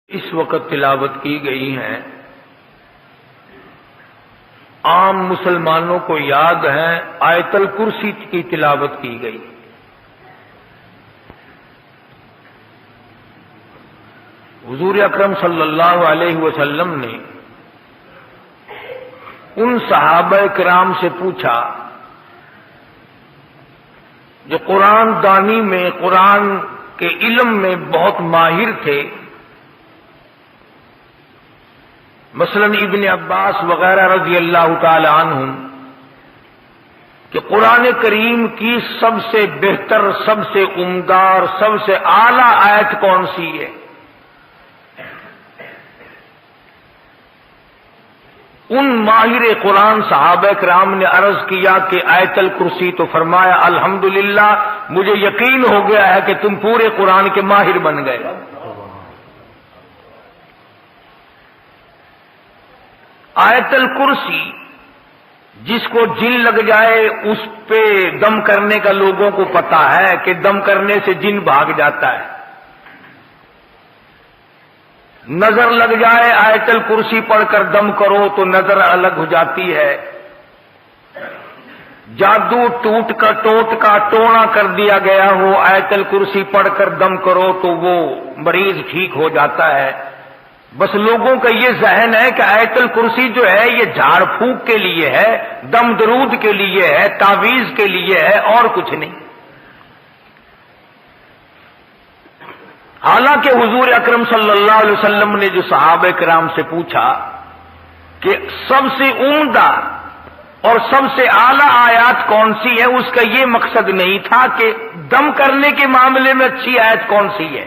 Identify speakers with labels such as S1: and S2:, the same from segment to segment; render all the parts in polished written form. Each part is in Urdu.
S1: اس وقت تلاوت کی گئی ہیں عام مسلمانوں کو یاد ہے آیت الکرسی کی تلاوت کی گئی۔ حضور اکرم صلی اللہ علیہ وسلم نے ان صحابہ کرام سے پوچھا جو قرآن دانی میں قرآن کے علم میں بہت ماہر تھے، مثلا ابن عباس وغیرہ رضی اللہ تعالی عنہم، کہ قرآن کریم کی سب سے بہتر، سب سے عمدہ اور سب سے اعلی آیت کون سی ہے؟ ان ماہر قرآن صحابہ کرام نے عرض کیا کہ آیت الکرسی، تو فرمایا الحمدللہ مجھے یقین ہو گیا ہے کہ تم پورے قرآن کے ماہر بن گئے۔ آیت الکرسی جس کو جن لگ جائے اس پہ دم کرنے کا لوگوں کو پتا ہے کہ دم کرنے سے جن بھاگ جاتا ہے، نظر لگ جائے آیت الکرسی پڑھ کر دم کرو تو نظر الگ ہو جاتی ہے، جادو ٹوٹ کا ٹونا کر دیا گیا ہو آیت الکرسی پڑھ کر دم کرو تو وہ مریض ٹھیک ہو جاتا ہے۔ بس لوگوں کا یہ ذہن ہے کہ آیت الکرسی جو ہے یہ جھاڑ پھونک کے لیے ہے، دم درود کے لیے ہے، تعویذ کے لیے ہے، اور کچھ نہیں۔ حالانکہ حضور اکرم صلی اللہ علیہ وسلم نے جو صحابہ کرام سے پوچھا کہ سب سے عمدہ اور سب سے اعلی آیات کون سی ہے، اس کا یہ مقصد نہیں تھا کہ دم کرنے کے معاملے میں اچھی آیت کون سی ہے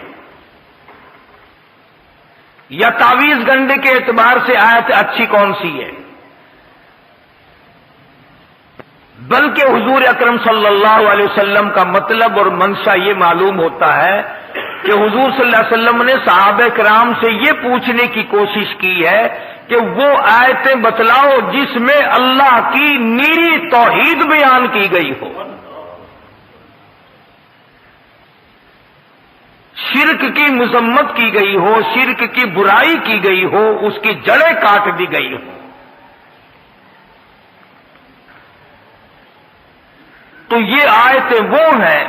S1: یا تعویذ گنڈے کے اعتبار سے آیت اچھی کون سی ہے، بلکہ حضور اکرم صلی اللہ علیہ وسلم کا مطلب اور منشا یہ معلوم ہوتا ہے کہ حضور صلی اللہ علیہ وسلم نے صحابہ کرام سے یہ پوچھنے کی کوشش کی ہے کہ وہ آیتیں بتلاؤ جس میں اللہ کی نیری توحید بیان کی گئی ہو، شرک کی مذمت کی گئی ہو، شرک کی برائی کی گئی ہو، اس کی جڑیں کاٹ دی گئی ہو۔ تو یہ آیتیں وہ ہیں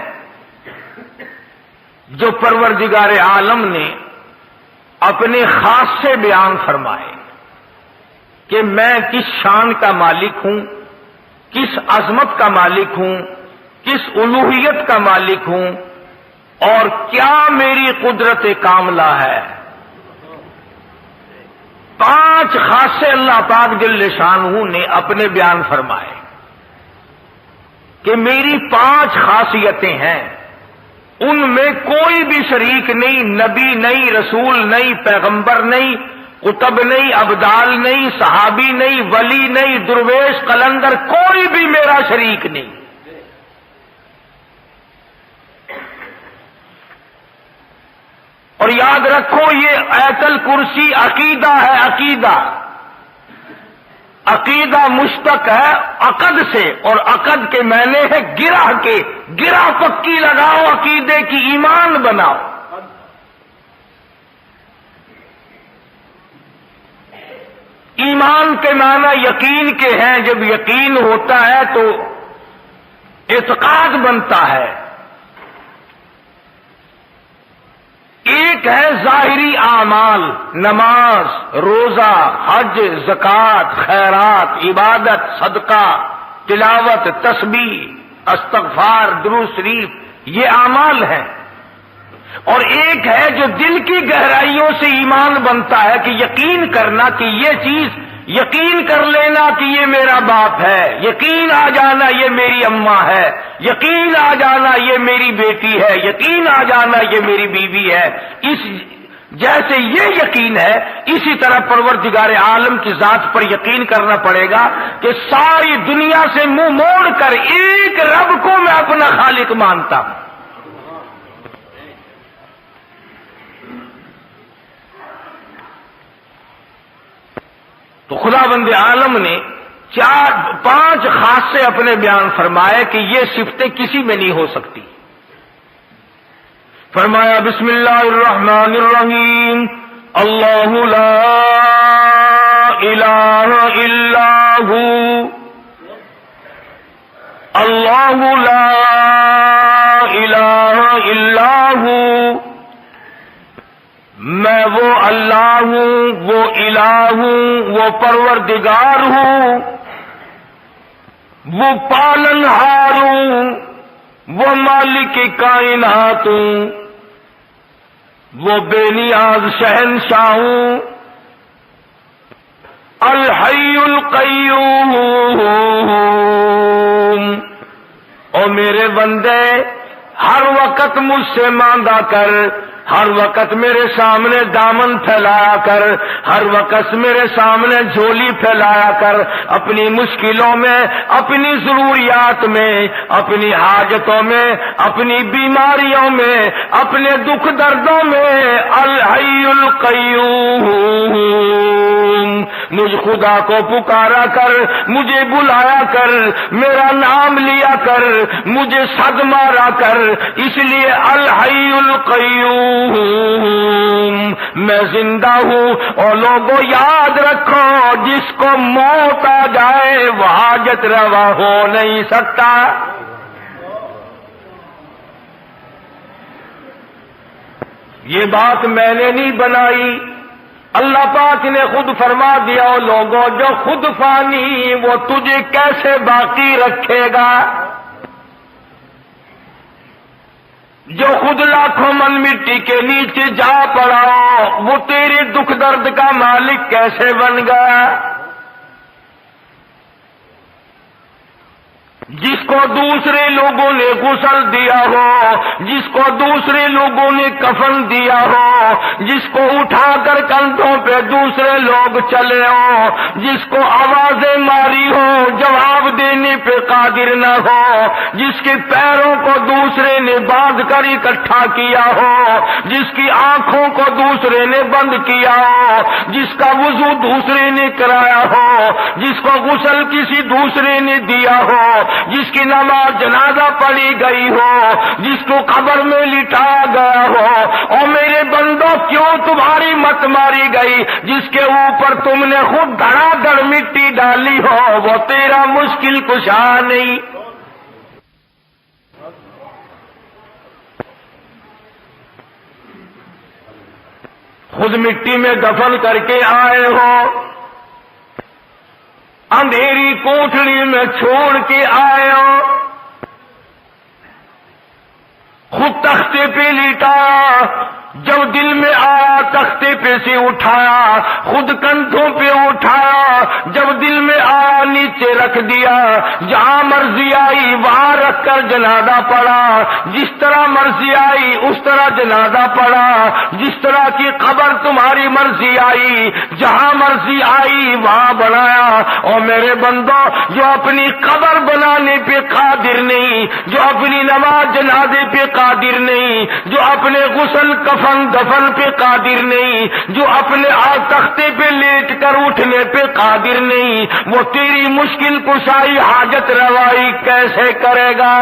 S1: جو پروردگار عالم نے اپنے خاص سے بیان فرمائے کہ میں کس شان کا مالک ہوں، کس عظمت کا مالک ہوں، کس الوہیت کا مالک ہوں، اور کیا میری قدرت کاملہ ہے۔ 5 خاصے اللہ پاک جل شانہ نے اپنے بیان فرمائے کہ میری 5 خاصیتیں ہیں، ان میں کوئی بھی شریک نہیں، نبی نہیں، رسول نہیں، پیغمبر نہیں، قطب نہیں، ابدال نہیں، صحابی نہیں، ولی نہیں، درویش، قلندر، کوئی بھی میرا شریک نہیں۔ اور یاد رکھو یہ آیت الکرسی عقیدہ ہے، عقیدہ مشتق ہے عقد سے، اور عقد کے معنی ہے گرہ کے، گرہ پکی لگاؤ عقیدے کی، ایمان بناؤ۔ ایمان کے معنی یقین کے ہیں، جب یقین ہوتا ہے تو اعتقاد بنتا ہے۔ ایک ہے ظاہری اعمال، نماز، روزہ، حج، زکوٰۃ، خیرات، عبادت، صدقہ، تلاوت، تسبیح، استغفار، درود شریف، یہ اعمال ہیں۔ اور ایک ہے جو دل کی گہرائیوں سے ایمان بنتا ہے کہ یقین کرنا کہ یہ چیز، یقین کر لینا کہ یہ میرا باپ ہے، یقین آ جانا یہ میری اماں ہے، یقین آ جانا یہ میری بیٹی ہے، یقین آ جانا یہ میری بیوی ہے۔ اس جیسے یہ یقین ہے، اسی طرح پروردگار عالم کی ذات پر یقین کرنا پڑے گا کہ ساری دنیا سے منہ موڑ کر ایک رب کو میں اپنا خالق مانتا ہوں۔ تو خداوند عالم نے 5 خاصے اپنے بیان فرمائے کہ یہ صفتیں کسی میں نہیں ہو سکتی۔ فرمایا بسم اللہ الرحمن الرحیم، اللہ لا الہ الا ہو، اللہ لا الہ الا ہو، میں وہ اللہ ہوں، وہ الہ ہوں، وہ پروردگار ہوں، وہ پالنہار ہوں، وہ مالک کائنات ہوں، وہ بے نیاز شہنشاہ ہوں، الحی القیوم۔ او میرے بندے، ہر وقت مجھ سے مانگا کر، ہر وقت میرے سامنے دامن پھیلایا کر، ہر وقت میرے سامنے جھولی پھیلایا کر، اپنی مشکلوں میں، اپنی ضروریات میں، اپنی حاجتوں میں، اپنی بیماریوں میں، اپنے دکھ دردوں میں۔ الحی القیوم، مجھ خدا کو پکارا کر، مجھے بلایا کر، میرا نام لیا کر، مجھے صد مارا کر، اس لیے الحی القیوم میں زندہ ہوں۔ اور لوگوں یاد رکھو، جس کو موت آ جائے وہ حاجت روا ہو نہیں سکتا۔ یہ بات میں نے نہیں بنائی، اللہ پاک نے خود فرما دیا۔ اور لوگوں جو خود فانی وہ تجھے کیسے باقی رکھے گا؟ جو خود لاکھوں من مٹی کے نیچے جا پڑا وہ تیرے دکھ درد کا مالک کیسے بن گیا؟ جس کو دوسرے لوگوں نے غسل دیا ہو، جس کو دوسرے لوگوں نے کفن دیا ہو، جس کو اٹھا کر کندھوں پہ دوسرے لوگ چلے ہو، جس کو آوازیں ماری ہو جواب دینے پہ قادر نہ ہو، جس کے پیروں کو دوسرے نے باندھ کر اکٹھا کیا ہو، جس کی آنکھوں کو دوسرے نے بند کیا ہو، جس کا وضو دوسرے نے کرایا ہو، جس کو غسل کسی دوسرے نے دیا ہو، جس کی نماز جنازہ پڑھی گئی ہو، جس کو قبر میں لٹایا گیا ہو، اور میرے بندوں کیوں تمہاری مت ماری گئی؟ جس کے اوپر تم نے خود دھڑا دھڑ مٹی ڈالی ہو وہ تیرا مشکل کشا نہیں۔ خود مٹی میں دفن کر کے آئے ہو، اندھیری کوٹھڑی میں چھوڑ کے آئے ہو، خود تختے پہ لیٹایا، جب دل میں آیا تختے پہ سے اٹھایا، خود کندھوں پہ اٹھایا، جب دل میں آیا نیچے رکھ دیا، جہاں مرضی آئی وہاں رکھ کر جنازہ پڑا، جس طرح مرضی آئی اس طرح جنازہ پڑا، جس طرح کی قبر تمہاری مرضی آئی جہاں مرضی آئی وہاں بنایا۔ اور میرے بندوں، جو اپنی قبر بنانے پہ قادر نہیں، جو اپنی نماز جنازے پہ قادر نہیں، جو اپنے غسل کفن دفن پہ قادر نہیں، جو اپنے تختے پہ لیٹ کر اٹھنے پہ قادر نہیں، وہ تیری مشکل کشائی حاجت روائی کیسے کرے گا؟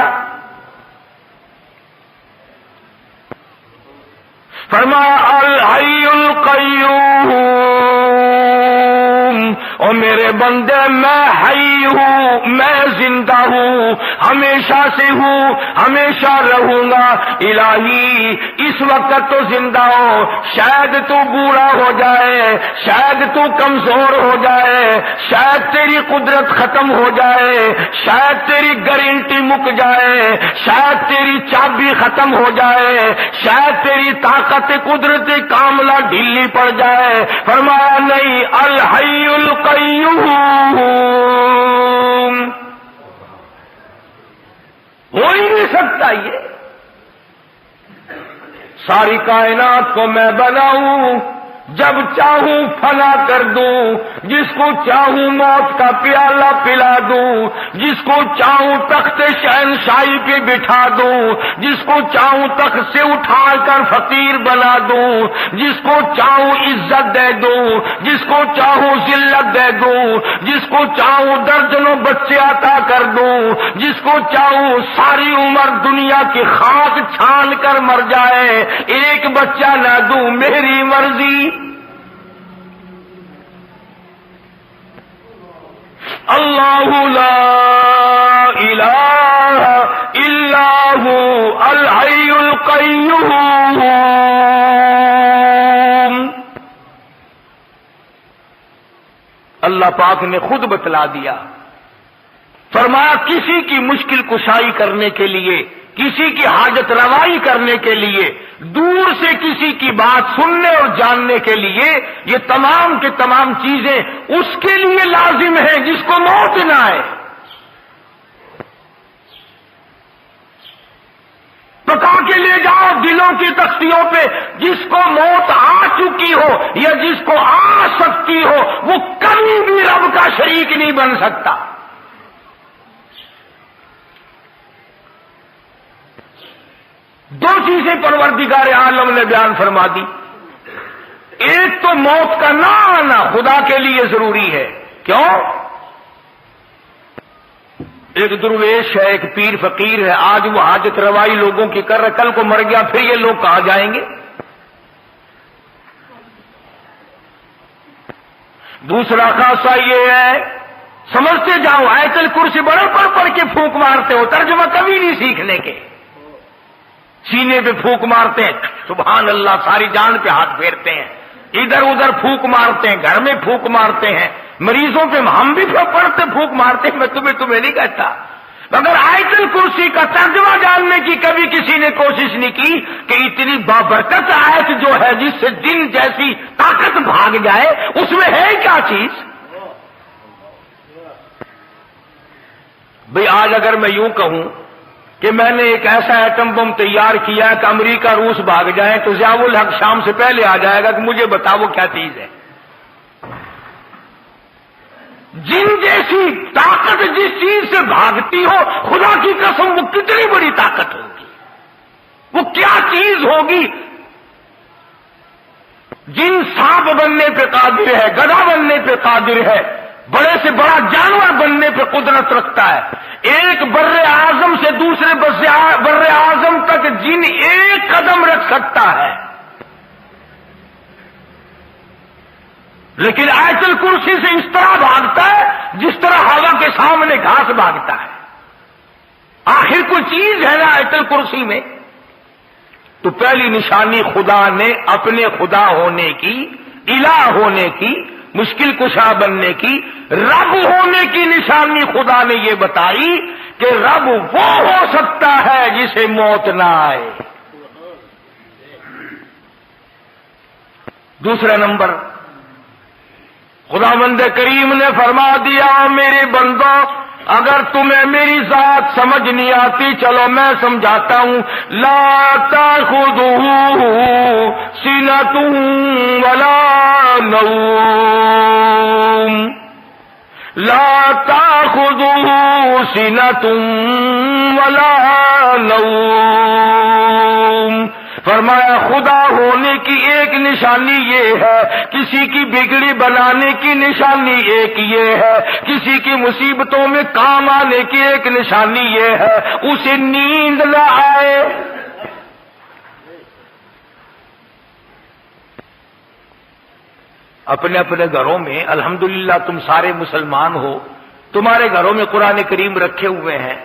S1: فرمایا الحی القیوم، اور میرے بندے میں حی ہوں، میں زندہ ہوں، ہمیشہ سے ہوں، ہمیشہ رہوں گا۔ الہی اس وقت تو زندہ ہو، شاید تو بوڑھا ہو جائے، شاید تو کمزور ہو جائے، شاید تیری قدرت ختم ہو جائے، شاید تیری گارنٹی مک جائے، شاید تیری چابی ختم ہو جائے، شاید تیری طاقت قدرت کاملہ ڈھیلی پڑ جائے۔ فرمایا نہیں، الحی القیوم، ہو ہی نہیں سکتا یہ۔ ساری کائنات کو میں بناؤں، جب چاہوں فنا کر دوں، جس کو چاہوں موت کا پیالہ پلا دوں، جس کو چاہوں تخت شہنشاہی پہ بٹھا دوں، جس کو چاہوں تخت سے اٹھا کر فقیر بنا دوں، جس کو چاہوں عزت دے دوں، جس کو چاہوں ذلت دے دوں، جس کو چاہوں درجنوں بچے عطا کر دوں، جس کو چاہوں ساری عمر دنیا کی خاک چھان کر مر جائے، ایک بچہ نہ دوں، میری مرضی۔ اللہ لا الہ الا ہو الحی القیوم. اللہ پاک نے خود بتلا دیا، فرمایا کسی کی مشکل کشائی کرنے کے لیے، کسی کی حاجت روائی کرنے کے لیے، دور سے کسی کی بات سننے اور جاننے کے لیے، یہ تمام کے تمام چیزیں اس کے لیے لازم ہیں جس کو موت نہ آئے. پکا کے لے جاؤ دلوں کی تختیوں پہ، جس کو موت آ چکی ہو یا جس کو آ سکتی ہو وہ کبھی بھی رب کا شریک نہیں بن سکتا. دو چیزیں پروردگار عالم نے بیان فرما دی. ایک تو موت کا نہ آنا خدا کے لیے ضروری ہے. کیوں؟ ایک درویش ہے، ایک پیر فقیر ہے، آج وہ حاجت روائی لوگوں کی کر رہا، کل کو مر گیا، پھر یہ لوگ کہاں جائیں گے؟ دوسرا خاصہ یہ ہے، سمجھتے جاؤ آیت الکرسی بڑے پڑھ کے پھونک مارتے ہو، ترجمہ کبھی نہیں سیکھنے کے. سینے پہ پھونک مارتے ہیں، سبحان اللہ، ساری جان پہ ہاتھ پھیرتے ہیں، ادھر ادھر پھونک مارتے ہیں، گھر میں پھونک مارتے ہیں، مریضوں پہ ہم بھی پڑھتے پھونک مارتے ہیں. میں تمہیں نہیں کہتا، مگر آیت الکرسی کا ترجمہ جاننے کی کبھی کسی نے کوشش نہیں کی کہ اتنی بابرکت آیت جو ہے جس سے جن جیسی طاقت بھاگ جائے، اس میں ہے کیا چیز؟ بھئی آج اگر میں یوں کہوں کہ میں نے ایک ایسا ایٹم بم تیار کیا کہ امریکہ روس بھاگ جائیں تو ضیاء الحق شام سے پہلے آ جائے گا کہ مجھے بتاؤ وہ کیا چیز ہے. جن جیسی طاقت جس چیز سے بھاگتی ہو، خدا کی قسم وہ کتنی بڑی طاقت ہوگی، وہ کیا چیز ہوگی. جن سانپ بننے پہ قادر ہے، گدھا بننے پہ قادر ہے، بڑے سے بڑا جانور بننے پہ قدرت رکھتا ہے. ایک بر اعظم سے دوسرے بر اعظم تک جن ایک قدم رکھ سکتا ہے، لیکن آیت الکرسی سے اس طرح بھاگتا ہے جس طرح ہوا کے سامنے گھاس بھاگتا ہے. آخر کوئی چیز ہے نا آیت الکرسی میں. تو پہلی نشانی خدا نے اپنے خدا ہونے کی، الہ ہونے کی، مشکل کشا بننے کی، رب ہونے کی نشانی خدا نے یہ بتائی کہ رب وہ ہو سکتا ہے جسے موت نہ آئے. دوسرا نمبر، خداوند کریم نے فرما دیا میرے بندو اگر تمہیں میری ذات سمجھ نہیں آتی چلو میں سمجھاتا ہوں. لا تأخذہ سنۃ ولا نوم، لا تأخذہ سنۃ ولا نوم. فرمایا خدا ہونے کی ایک نشانی یہ ہے، کسی کی بگڑی بنانے کی نشانی ایک یہ ہے، کسی کی مصیبتوں میں کام آنے کی ایک نشانی یہ ہے اسے نیند نہ آئے. اپنے اپنے گھروں میں الحمدللہ تم سارے مسلمان ہو، تمہارے گھروں میں قرآن کریم رکھے ہوئے ہیں،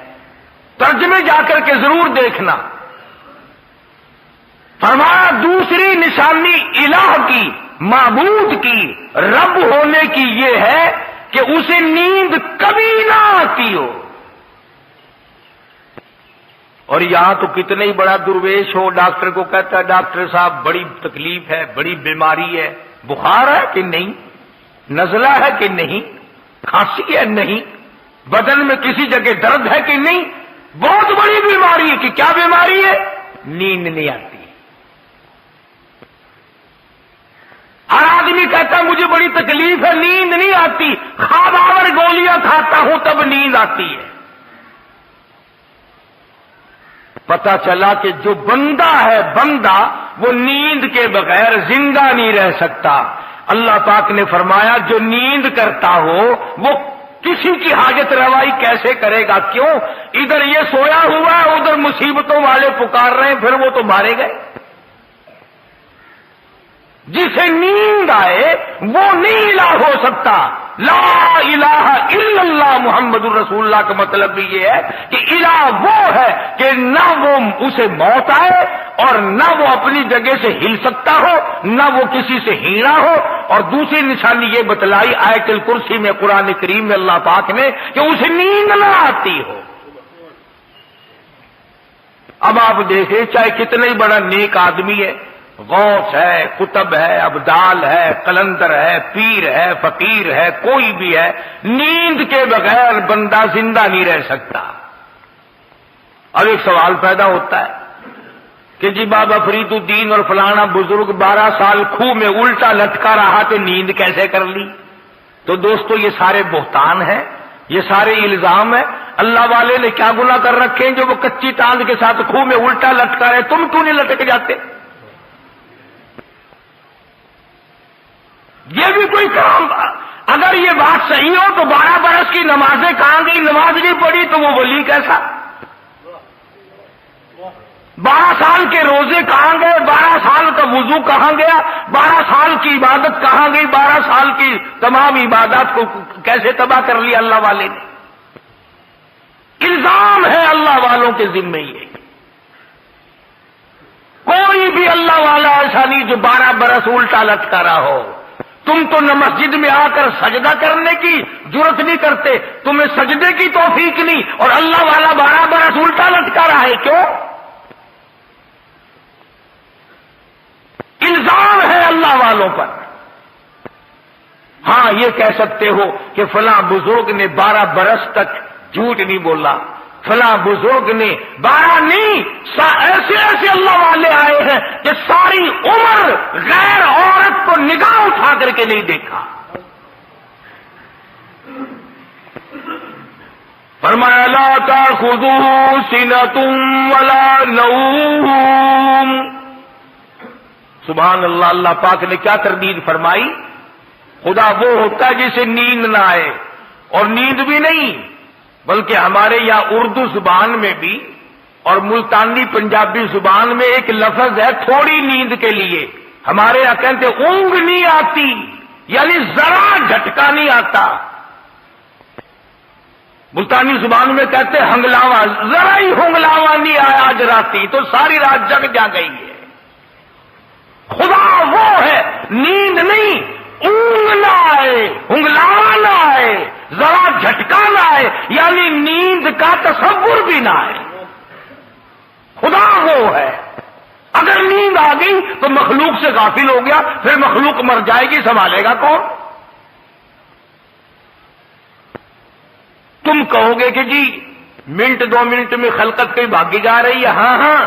S1: ترجمے جا کر کے ضرور دیکھنا. فرمایا دوسری نشانی الہ کی، معبود کی، رب ہونے کی یہ ہے کہ اسے نیند کبھی نہ آتی ہو. اور یہاں تو کتنے ہی بڑا درویش ہو، ڈاکٹر کو کہتا ہے ڈاکٹر صاحب بڑی تکلیف ہے، بڑی بیماری ہے، بخار ہے کہ نہیں، نزلہ ہے کہ نہیں، کھانسی ہے نہیں، بدن میں کسی جگہ درد ہے کہ نہیں، بہت بڑی بیماری ہے. کہ کیا بیماری ہے؟ نیند نہیں آتی. ہر آدمی کہتا ہے مجھے بڑی تکلیف ہے، نیند نہیں آتی، خواب آور گولیاں کھاتا ہوں تب نیند آتی ہے. پتا چلا کہ جو بندہ ہے بندہ وہ نیند کے بغیر زندہ نہیں رہ سکتا. اللہ پاک نے فرمایا جو نیند کرتا ہو وہ کسی کی حاجت روائی کیسے کرے گا؟ کیوں؟ ادھر یہ سویا ہوا ہے، ادھر مصیبتوں والے پکار رہے ہیں، پھر وہ تو مارے گئے. جسے نیند آئے وہ نہیں الہ ہو سکتا. لا الہ الا اللہ محمد الرسول اللہ کا مطلب بھی یہ ہے کہ الہ وہ ہے کہ نہ وہ اسے موت آئے اور نہ وہ اپنی جگہ سے ہل سکتا ہو, نہ وہ کسی سے ہینا ہو. اور دوسری نشانی یہ بتلائی آیت الکرسی میں قرآن کریم میں اللہ پاک نے کہ اسے نیند نہ آتی ہو. اب آپ دیکھیں چاہے کتنا ہی بڑا نیک آدمی ہے, غوث ہے, قطب ہے, ابدال ہے, قلندر ہے, پیر ہے, فقیر ہے, کوئی بھی ہے, نیند کے بغیر بندہ زندہ نہیں رہ سکتا. اب ایک سوال پیدا ہوتا ہے کہ جی بابا فرید الدین اور فلانا بزرگ 12 سال کھوہ میں الٹا لٹکا رہا تو نیند کیسے کر لی؟ تو دوستو یہ سارے بہتان ہیں, یہ سارے الزام ہیں. اللہ والے نے کیا گناہ کر رکھے ہیں جو وہ کچی تاند کے ساتھ کھوہ میں الٹا لٹکا رہے؟ تم کیوں نہیں لٹک جاتے؟ یہ بھی کوئی کام. اگر یہ بات صحیح ہو تو 12 برس کی نمازیں کہاں گئی؟ نماز نہیں پڑھی تو وہ ولی کیسا؟ 12 سال کے روزے کہاں گئے؟ 12 سال کا وضو کہاں گیا؟ 12 سال کی عبادت کہاں گئی؟ 12 سال کی تمام عبادات کو کیسے تباہ کر لیا اللہ والے نے؟ الزام ہے اللہ والوں کے ذمہ یہ. کوئی بھی اللہ والا ایسا نہیں جو 12 برس الٹا لٹکا رہا ہو. تم تو نہ مسجد میں آ کر سجدہ کرنے کی جرت نہیں کرتے, تمہیں سجدے کی توفیق نہیں, اور اللہ والا 12 برس الٹا لٹکا رہا ہے. کیوں؟ الزام ہے اللہ والوں پر. ہاں یہ کہہ سکتے ہو کہ فلاں بزرگ نے 12 برس تک جھوٹ نہیں بولا, فلاں بزرگ نے 12 نہیں, ایسے ایسے اللہ والے آئے ہیں کہ ساری عمر غیر عورت کو نگاہ اٹھا کر کے نہیں دیکھا. فرمایا لا تأخذوه سنة ولا نوم. سبحان اللہ. اللہ پاک نے کیا تردید فرمائی؟ خدا وہ ہوتا ہے جسے نیند نہ آئے, اور نیند بھی نہیں بلکہ ہمارے یہاں اردو زبان میں بھی اور ملتانی پنجابی زبان میں ایک لفظ ہے تھوڑی نیند کے لیے. ہمارے یہاں کہتے اونگ نہیں آتی, یعنی ذرا جھٹکا نہیں آتا. ملتانی زبان میں کہتے ہنگلاوا, ذرا ہی ہنگلاوا نہیں آیا آج راتی تو ساری رات جگ جا گئی ہے. خدا وہ ہے نیند نہیں, اونگ نہ آئے, ہنگلاوا نہ آئے, ذرا جھٹکا نہ آئے, یعنی نیند کا تصور بھی نہ آئے. خدا وہ ہے. اگر نیند آ گئی تو مخلوق سے غافل ہو گیا, پھر مخلوق مر جائے گی, سنبھالے گا کون؟ تم کہو گے کہ جی منٹ 2 منٹ میں خلقت کہیں بھاگی جا رہی ہے. ہاں ہاں,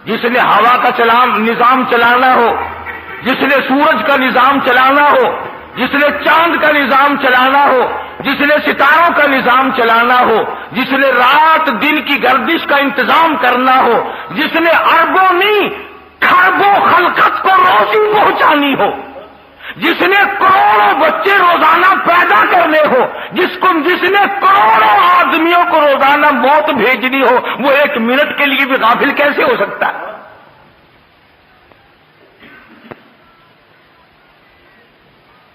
S1: جس نے ہوا کا نظام چلانا ہو, جس نے سورج کا نظام چلانا ہو, جس نے چاند کا نظام چلانا ہو, جس نے ستاروں کا نظام چلانا ہو, جس نے رات دن کی گردش کا انتظام کرنا ہو, جس نے اربوں نہیں کھربوں خلقت کو روزی پہنچانی ہو, جس نے کروڑوں بچے روزانہ پیدا کرنے ہو, جس نے کروڑوں آدمیوں کو روزانہ موت بھیجنی ہو, وہ 1 منٹ کے لیے بھی غافل کیسے ہو سکتا ہے؟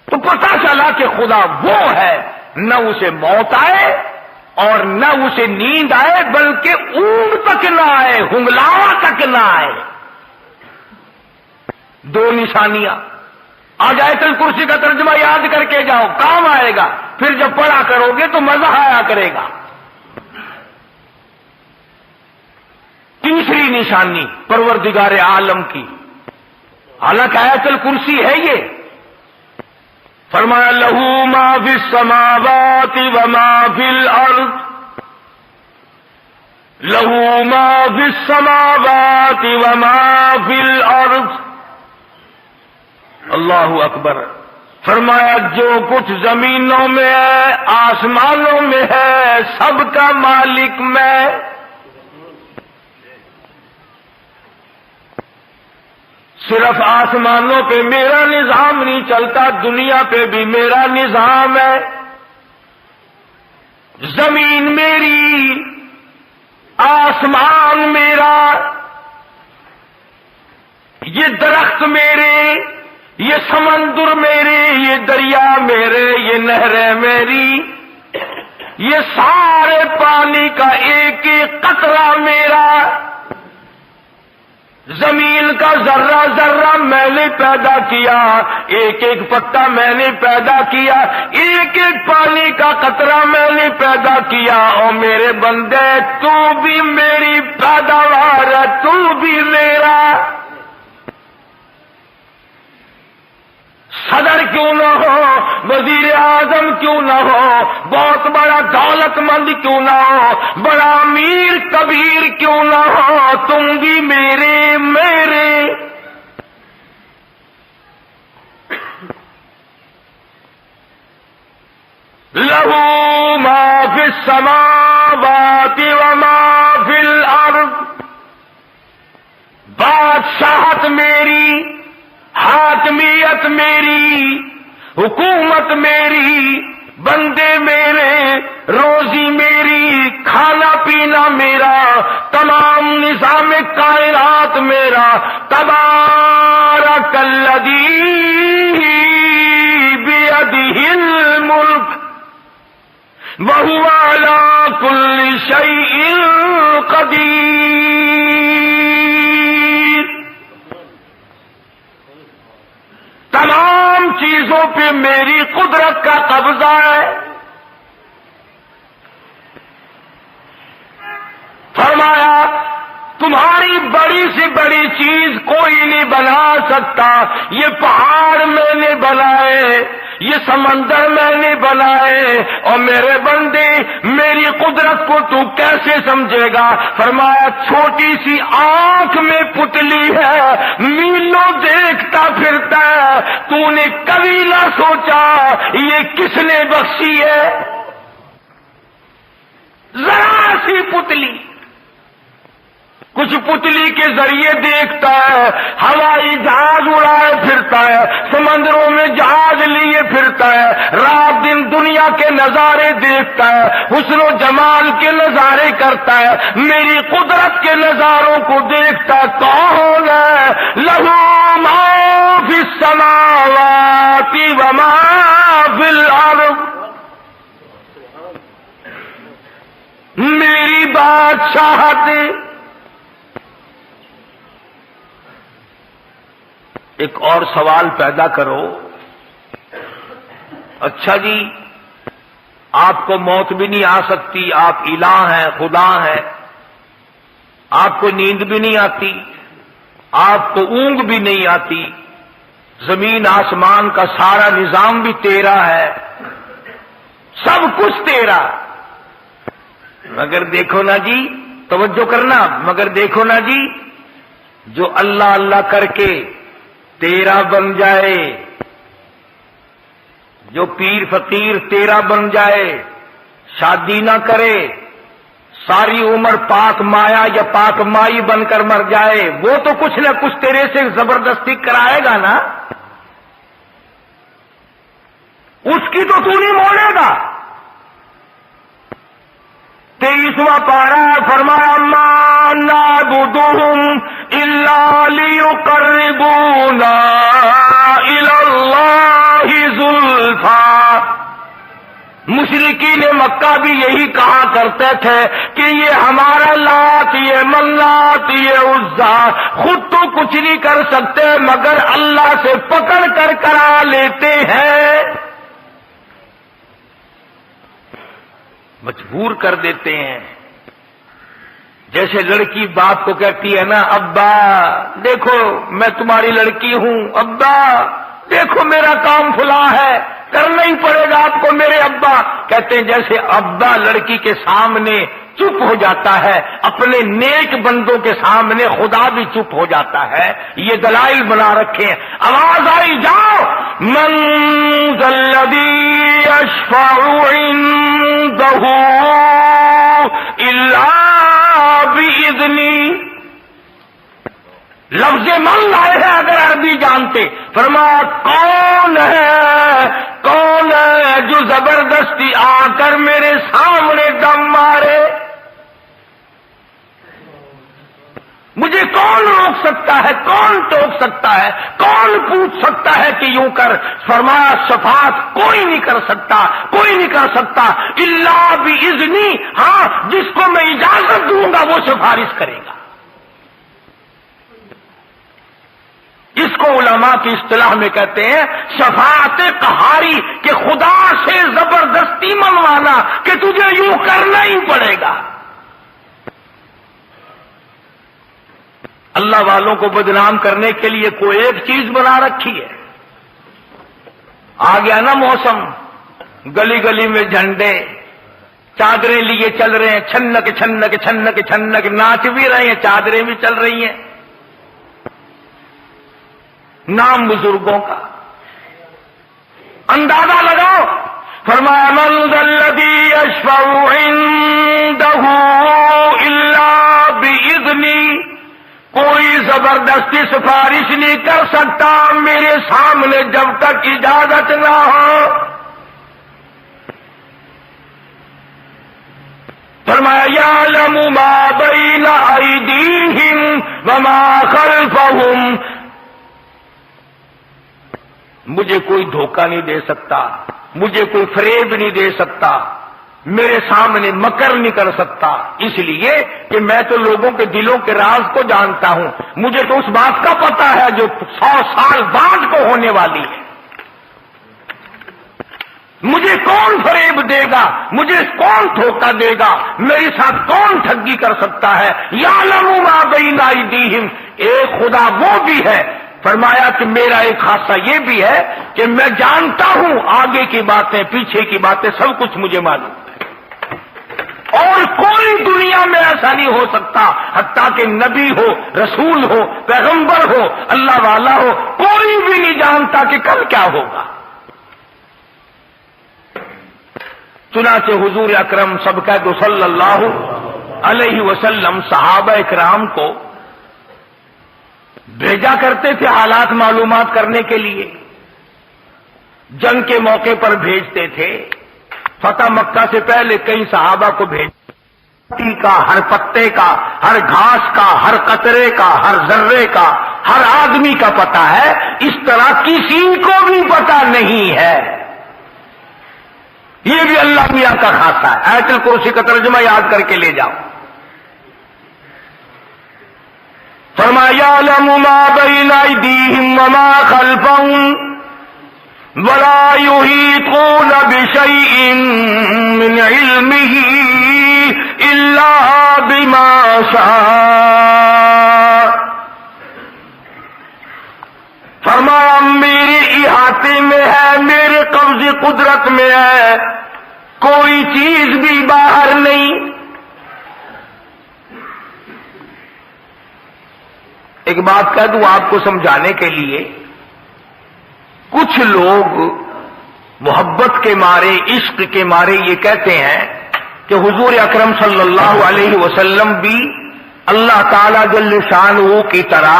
S1: تو پتہ چلا کہ خدا وہ ہے, نہ اسے موت آئے اور نہ اسے نیند آئے, بلکہ اونگ تک نہ آئے, ہنگلاوا تک نہ آئے. 2 نشانیاں. آج آیت الکرسی کا ترجمہ یاد کر کے جاؤ, کام آئے گا. پھر جب پڑھا کرو گے تو مزہ آیا کرے گا. تیسری نشانی پروردگار عالم کی, حالانکہ آیت الکرسی ہے یہ. فرمایا لہو ما فی السماوات وما فی الارض, لہو ما فی السماوات وما فی الارض. اللہ اکبر. فرمایا جو کچھ زمینوں میں ہے آسمانوں میں ہے سب کا مالک میں. صرف آسمانوں پہ میرا نظام نہیں چلتا, دنیا پہ بھی میرا نظام ہے. زمین میری, آسمان میرا, یہ درخت میرے, یہ سمندر میرے، یہ دریا میرے، یہ نہریں میری، یہ سارے پانی کا ایک ایک قطرہ میرا، زمین کا ذرہ ذرہ میں نے پیدا کیا، ایک ایک پتا میں نے پیدا کیا، ایک ایک پانی کا قطرہ میں نے پیدا کیا۔ اور میرے بندے تو بھی میری پیداوار ہے، تو بھی میرا۔ صدر کیوں نہ ہو، وزیر اعظم کیوں نہ ہو، بہت بڑا دولت مند کیوں نہ ہو، بڑا امیر کبیر کیوں نہ ہو، تم بھی میرے میرے۔ لہو ما فی السماوات وما فی الارض، بادشاہت میری، حاکمیت میری، حکومت میری، بندے میرے، روزی میری، کھانا پینا میرا، تمام نظام کائنات میرا۔ تبارک الذی بیدہ الملک وہو علی کل شیء قدیر۔ تمام چیزوں پہ میری قدرت کا قبضہ ہے۔ فرمایا تمہاری بڑی سے بڑی چیز کوئی نہیں بنا سکتا، یہ پہاڑ میں نے بنائے، یہ سمندر میں نے بنائے، اور میرے بندے میری قدرت کو تو کیسے سمجھے گا؟ فرمایا چھوٹی سی آنکھ میں پتلی ہے، میلوں دیکھتا پھرتا ہے، تو نے کبھی نہ سوچا یہ کس نے بخشی ہے؟ ذرا سی پتلی، کچھ پتلی کے ذریعے دیکھتا ہے، ہوائی جہاز اڑائے پھرتا ہے، سمندروں میں جہاز لیے پھرتا ہے، رات دن دنیا کے نظارے دیکھتا ہے، حسن و جمال کے نظارے کرتا ہے، میری قدرت کے نظاروں کو دیکھتا ہے۔ کون ہے؟ لہو ما فی السماوات وما فی الارض، میری بادشاہت۔ ایک اور سوال پیدا کرو، اچھا جی آپ کو موت بھی نہیں آ سکتی، آپ الہ ہیں، خدا ہیں، آپ کو نیند بھی نہیں آتی، آپ کو اونگ بھی نہیں آتی، زمین آسمان کا سارا نظام بھی تیرا ہے، سب کچھ تیرا، مگر دیکھو نا جی، توجہ کرنا، مگر دیکھو نا جی، جو اللہ اللہ کر کے تیرا بن جائے، جو پیر فقیر تیرا بن جائے، شادی نہ کرے، ساری عمر پاک مایا یا پاک مائی بن کر مر جائے، وہ تو کچھ نہ کچھ تیرے سے زبردستی کرائے گا نا، اس کی تو نہیں موڑے گا۔ 23واں پارہ فرمایا ما نعبدهم الا لیقربونا الی اللہ زلفی۔ مشرکین مکہ بھی یہی کہا کرتے تھے کہ یہ ہمارا لات، یہ منات، یہ عزا خود تو کچھ نہیں کر سکتے مگر اللہ سے پکڑ کر کرا لیتے ہیں، مجبور کر دیتے ہیں۔ جیسے لڑکی باپ کو کہتی ہے نا، ابا دیکھو میں تمہاری لڑکی ہوں، ابا دیکھو میرا کام فلاں ہے، کرنا ہی پڑے گا آپ کو میرے ابا۔ کہتے ہیں جیسے ابا لڑکی کے سامنے چپ ہو جاتا ہے، اپنے نیک بندوں کے سامنے خدا بھی چپ ہو جاتا ہے۔ یہ دلائل بنا رکھے ہیں۔ آواز آئی جاؤ، من ذا الذی یشفع عنده الا باذنہ۔ لفظ من لائے ہیں اگر عربی جانتے، فرمایا کون ہے جو زبردستی آ کر میرے سامنے دم مارے؟ مجھے کون روک سکتا ہے، کون ٹوک سکتا ہے، کون پوچھ سکتا ہے کہ یوں کر؟ فرمایا شفاعت کوئی نہیں کر سکتا، کوئی نہیں کر سکتا الا باذنی، ہاں جس کو میں اجازت دوں گا وہ سفارش کرے گا۔ اس کو علماء کی اصطلاح میں کہتے ہیں شفاعت قہاری، کہ خدا سے زبردستی منوانا کہ تجھے یوں کرنا ہی پڑے گا۔ اللہ والوں کو بدنام کرنے کے لیے کوئی ایک چیز بنا رکھی ہے۔ آ گیا نا موسم، گلی گلی میں جھنڈے، چادریں لیے چل رہے ہیں، چھنک چھنک چھنک چھنک، ناچ بھی رہے ہیں، چادریں بھی چل رہی ہیں، نام بزرگوں کا اندازہ لگاؤ۔ فرمایا من ذا الذی یشفع عنده الا باذنی، کوئی زبردستی سفارش نہیں کر سکتا میرے سامنے جب تک اجازت نہ ہو۔ فرمایا یعلم ما بین ایدیہم وما خلفہم، مجھے کوئی دھوکہ نہیں دے سکتا، مجھے کوئی فریب نہیں دے سکتا، میرے سامنے مکر نہیں کر سکتا، اس لیے کہ میں تو لوگوں کے دلوں کے راز کو جانتا ہوں، مجھے تو اس بات کا پتا ہے جو 100 سال بعد کو ہونے والی ہے۔ مجھے کون فریب دے گا، مجھے کون دھوکہ دے گا، میرے ساتھ کون ٹھگی کر سکتا ہے؟ یعلم ما بین ایدیہم، ایک خدا وہ بھی ہے۔ فرمایا کہ میرا ایک خاصہ یہ بھی ہے کہ میں جانتا ہوں آگے کی باتیں، پیچھے کی باتیں، سب کچھ مجھے معلوم ہے، اور کوئی دنیا میں ایسا نہیں ہو سکتا، حتیٰ کہ نبی ہو، رسول ہو، پیغمبر ہو، اللہ والا ہو، کوئی بھی نہیں جانتا کہ کل کیا ہوگا۔ چنانچہ حضور اکرم سب کا تو صلی اللہ علیہ وسلم صحابہ اکرام کو بھیجا کرتے تھے حالات معلومات کرنے کے لیے، جنگ کے موقع پر بھیجتے تھے۔ فتح مکہ سے پہلے کئی صحابہ کو بھیج کا، ہر پتے کا، ہر گھاس کا، ہر قطرے کا، ہر ذرے کا، ہر آدمی کا پتہ ہے، اس طرح کسی کو بھی پتہ نہیں ہے۔ یہ بھی اللہ میاں کا خاصہ ہے۔ آیت الکرسی کا ترجمہ یاد کر کے لے جاؤ۔ فرمایا یعلم ما بین ایدیہم وما خلفہم ولا یحیطون بشیء من علمہ الا بما شاء، فرمایا میرے احاطے میں ہے، میرے قبض قدرت میں ہے، کوئی چیز بھی باہر نہیں۔ ایک بات کہہ دوں آپ کو سمجھانے کے لیے، کچھ لوگ محبت کے مارے، عشق کے مارے یہ کہتے ہیں کہ حضور اکرم صلی اللہ علیہ وسلم بھی اللہ تعالی جل شانہ کی طرح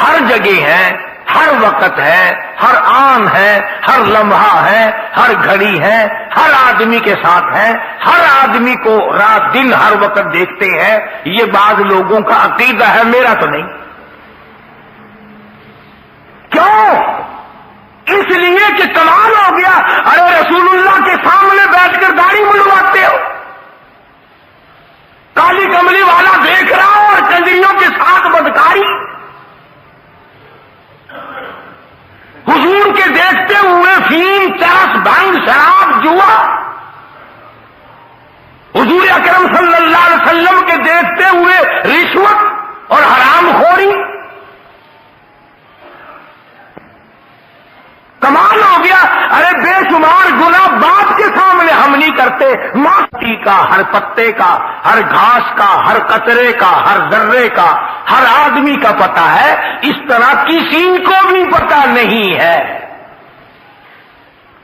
S1: ہر جگہ ہیں، ہر وقت ہے، ہر آن ہے، ہر لمحہ ہے، ہر گھڑی ہے، ہر آدمی کے ساتھ ہے، ہر آدمی کو رات دن ہر وقت دیکھتے ہیں۔ یہ بعض لوگوں کا عقیدہ ہے، میرا تو نہیں۔ کیوں؟ اس لیے کہ کمال ہو گیا، ارے رسول اللہ کے سامنے بیٹھ کر داڑھی منڈواتے ہو، کالی کملی والا دیکھ رہا ہو اور کنجریوں کے ساتھ بدکاری، حضور کے دیکھتے ہوئے فیم، چرس، بھنگ، شراب، جوا، حضور اکرم صلی اللہ علیہ وسلم کے دیکھتے ہوئے رشوت اور حرام خوری۔ کمال ہو گیا، ارے بے شمار گناہ باپ کے سامنے ہم نہیں کرتے، ماٹی کا، ہر پتے کا، ہر گھاس کا، ہر قطرے کا، ہر ذرے کا، ہر آدمی کا پتہ ہے، اس طرح کسی کو بھی پتہ نہیں ہے۔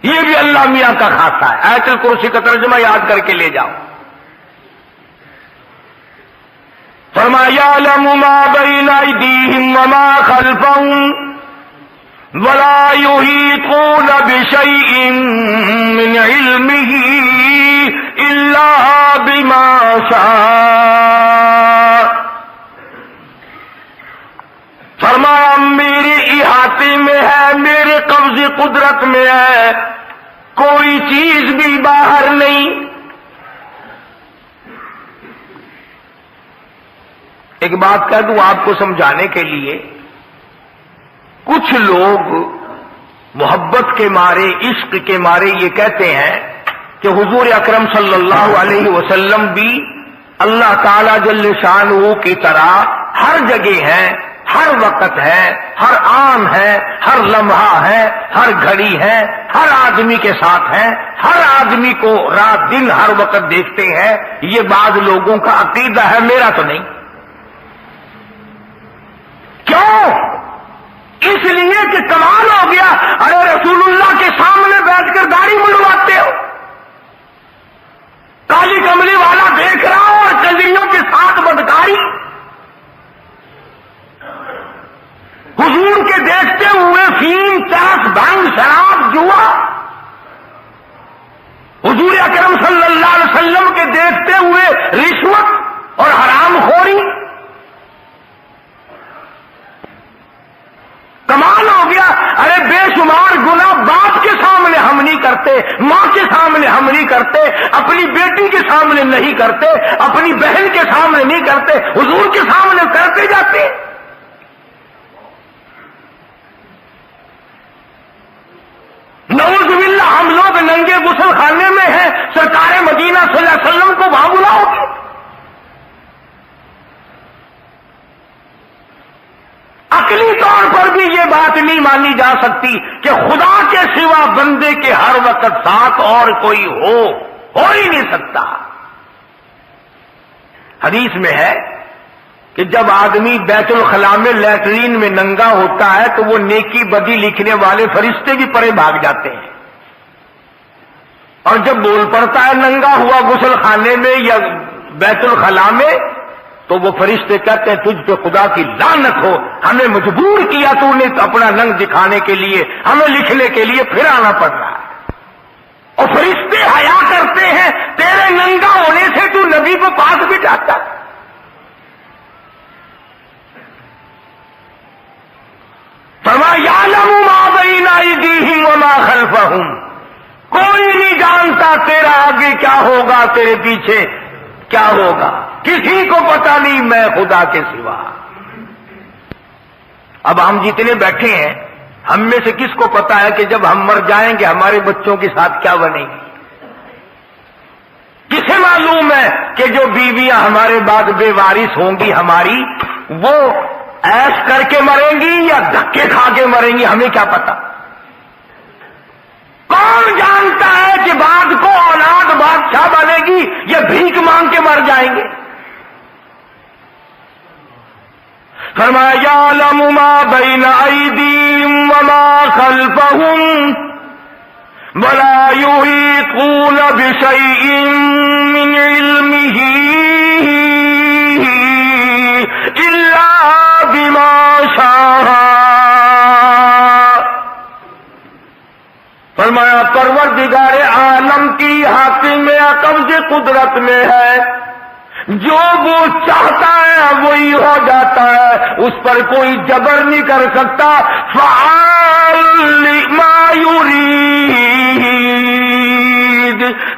S1: یہ بھی اللہ میاں کا خاصہ ہے۔ آیت الکرسی کا ترجمہ یاد کر کے لے جاؤ۔ فرمایا یعلم ما بین ایدیہم وما خلفہم ولا یحیطون بشیء من علمہ الا بما شاء، قدرت میں ہے، کوئی چیز بھی باہر نہیں۔ ایک بات کہہ دوں آپ کو سمجھانے کے لیے، کچھ لوگ محبت کے مارے، عشق کے مارے یہ کہتے ہیں کہ حضور اکرم صلی اللہ علیہ وسلم بھی اللہ تعالی جل شانہ کی طرح ہر جگہ ہے، ہر وقت ہے، ہر آن ہے، ہر لمحہ ہے، ہر گھڑی ہے، ہر آدمی کے ساتھ ہے، ہر آدمی کو رات دن ہر وقت دیکھتے ہیں۔ یہ بعض لوگوں کا عقیدہ ہے، میرا تو نہیں۔ کیوں؟ اس لیے کہ کمال ہو گیا، ارے رسول اللہ کے سامنے بیٹھ کر داڑھی منڈواتے ہو، کالی کملی والا دیکھ رہا ہو اور چندریوں کے ساتھ بدکاری، حضور کے دیکھتے ہوئے فیم، چرس، بھنگ، شراب، جوا، حضور اکرم صلی اللہ علیہ وسلم کے دیکھتے ہوئے رشوت اور حرام خوری۔ کمال ہو گیا، ارے بے شمار گناہ باپ کے سامنے ہم نہیں کرتے، ماں کے سامنے ہم نہیں کرتے، اپنی بیٹی کے سامنے نہیں کرتے، اپنی بہن کے سامنے نہیں کرتے، حضور کے سامنے کرتے جاتے۔ نعوذ باللہ، ہم لوگ ننگے غسل خانے میں ہیں، سرکار مدینہ صلی اللہ علیہ وسلم کو وہاں بلاؤ گے؟ عقلی طور پر بھی یہ بات نہیں مانی جا سکتی کہ خدا کے سوا بندے کے ہر وقت ساتھ اور کوئی ہو ہی نہیں سکتا۔ حدیث میں ہے کہ جب آدمی بیت الخلاء میں لیٹرین میں ننگا ہوتا ہے تو وہ نیکی بدی لکھنے والے فرشتے بھی پرے بھاگ جاتے ہیں، اور جب بول پڑتا ہے ننگا ہوا غسل خانے میں یا بیت الخلاء میں تو وہ فرشتے کہتے ہیں تجھ پہ خدا کی لعنت ہو، ہمیں مجبور کیا تو نے اپنا ننگ دکھانے کے لیے، ہمیں لکھنے کے لیے پھر آنا پڑ رہا ہے۔ اور فرشتے حیا کرتے ہیں تیرے ننگا ہونے سے، تو نبی کو پاس بٹھاتا۔ فرمایا یعلم ما بین ایدیہم وما خلفہم، کوئی نہیں جانتا تیرا آگے کیا ہوگا، تیرے پیچھے کیا ہوگا، کسی کو پتا نہیں میں خدا کے سوا۔ اب ہم جتنے بیٹھے ہیں ہم میں سے کس کو پتا ہے کہ جب ہم مر جائیں گے ہمارے بچوں کے ساتھ کیا بنے گی؟ کسے معلوم ہے کہ جو بیویاں ہمارے بعد بے وارث ہوں گی ہماری، وہ ایش کر کے مریں گی یا دھکے کھا کے مریں گی؟ ہمیں کیا پتا؟ کون جانتا ہے کہ بعد کو اولاد بادشاہ بنے گی یا بھیک مانگ کے مر جائیں گے؟ فرمایا یعلم ما بین ایدیہم وما خلفہم ولا یحیطون بشیء من علمہ الا بما شاء۔ فرمایا پروردگار عالم کی حاکم قبض قدرت میں ہے، جو وہ چاہتا ہے وہی ہو جاتا ہے، اس پر کوئی جبر نہیں کر سکتا۔ فعال لما یرید،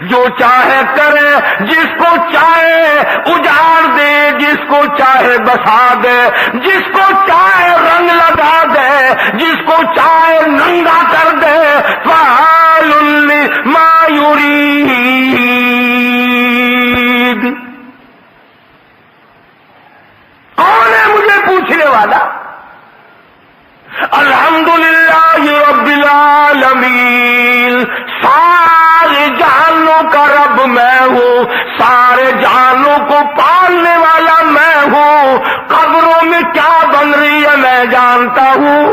S1: جو چاہے کرے، جس کو چاہے اجاڑ دے، جس کو چاہے بسا دے، جس کو چاہے رنگ لگا دے، جس کو چاہے ننگا کر دے۔ فعال لما یرید۔ کون ہے مجھے پوچھنے والا؟ الحمدللہ رب العالمین، سارے جہانوں کا رب میں ہوں، سارے جہانوں کو پالنے والا میں ہوں، قبروں میں کیا بن رہی ہے میں جانتا ہوں۔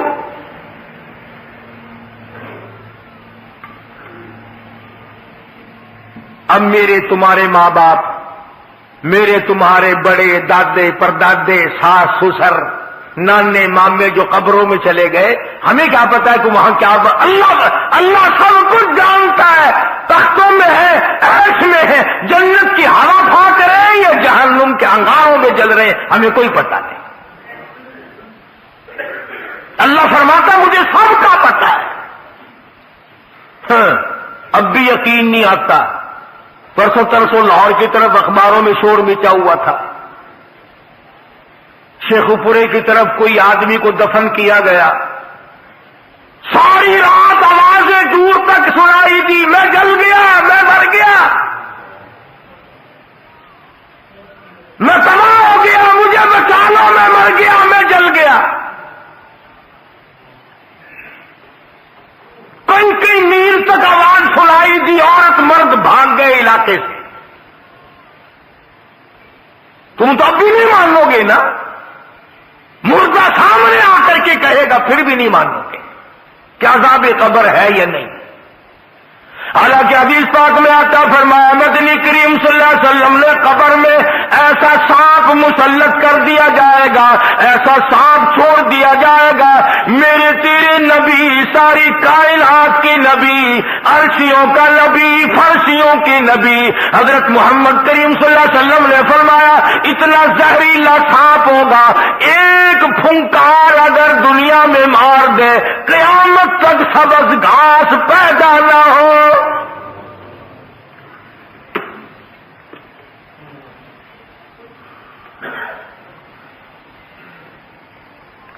S1: اب میرے تمہارے ماں باپ، میرے تمہارے بڑے دادے پردادے، ساس سسر، نانے مامے جو قبروں میں چلے گئے، ہمیں کیا پتا ہے کہ وہاں کیا اللہ سب کچھ جانتا ہے۔ تختوں میں ہے، عرش میں ہے، جنت کی ہوا پھونک رہے ہیں یا جہنم کے انگاروں میں جل رہے ہیں، ہمیں کوئی پتا نہیں۔ اللہ فرماتا مجھے سب کا پتا ہے۔ ہاں اب بھی یقین نہیں آتا. پرسوں ترسوں لاہور کی طرف اخباروں میں شور مچا ہوا تھا. شیخو پورے کی طرف کوئی آدمی کو دفن کیا گیا. ساری رات آوازیں دور تک سنائی دی، میں جل گیا، میں مر گیا، میں تباہ ہو گیا، مجھے بچا لو، میں مر گیا، میں جل گیا. کئی میل تک آواز سنائی دی، عورت مرد بھاگ گئے علاقے سے. تم تو اب بھی نہیں مانو گے نا، مردہ سامنے آ کر کے کہے گا پھر بھی نہیں مانو گے کیا عذاب قبر ہے یا نہیں. حالانکہ حدیث پاک میں آتا فرمایا مدنی کریم صلی اللہ علیہ وسلم نے قبر میں ایسا سانپ مسلط کر دیا جائے گا، ایسا سانپ چھوڑ دیا جائے گا، میرے تیرے نبی، ساری کائنات کے نبی، عرشیوں کا نبی، فرشیوں کے نبی حضرت محمد کریم صلی اللہ علیہ وسلم نے فرمایا اتنا زہریلا سانپ ہوگا، ایک پھنکار اگر دنیا میں مار دے قیامت تک سبز گھاس پیدا نہ ہو.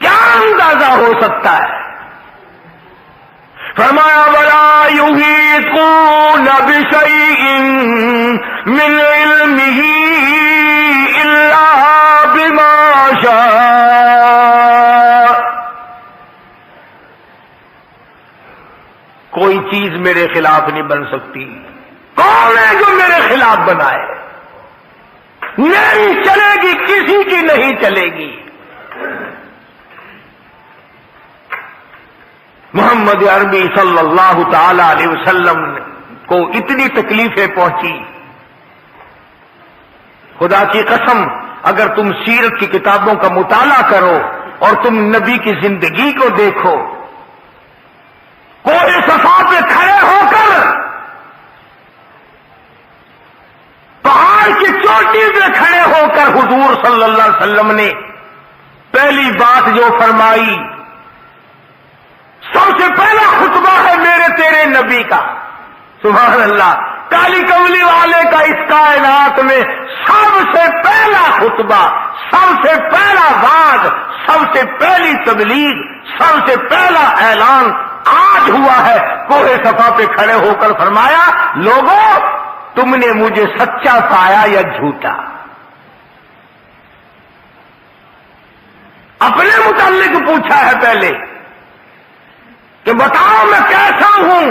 S1: کیا اندازہ ہو سکتا ہے؟ فرمایا وَلَا يُحِيطُونَ بِشَيْءٍ مِّنْ عِلْمِهِ إِلَّا بِمَا شَاءَ. کوئی چیز میرے خلاف نہیں بن سکتی. کون ہے جو میرے خلاف بنائے؟ نہیں چلے گی، کسی کی نہیں چلے گی. محمد عربی صلی اللہ تعالی علیہ وسلم کو اتنی تکلیفیں پہنچی، خدا کی قسم اگر تم سیرت کی کتابوں کا مطالعہ کرو اور تم نبی کی زندگی کو دیکھو، کوئی صفا پہ کھڑے ہو کر، پہاڑ کی چوٹی پہ کھڑے ہو کر حضور صلی اللہ علیہ وسلم نے پہلی بات جو فرمائی، سب سے پہلا خطبہ ہے میرے تیرے نبی کا. سبحان اللہ. کالی کملی والے کا اس کائنات میں سب سے پہلا خطبہ، سب سے پہلا واعظ، سب سے پہلی تبلیغ، سب سے پہلا اعلان آج ہوا ہے. کوہ صفا پہ کھڑے ہو کر فرمایا لوگوں تم نے مجھے سچا پایا یا جھوٹا؟ اپنے متعلق پوچھا ہے پہلے کہ بتاؤ میں کیسا ہوں،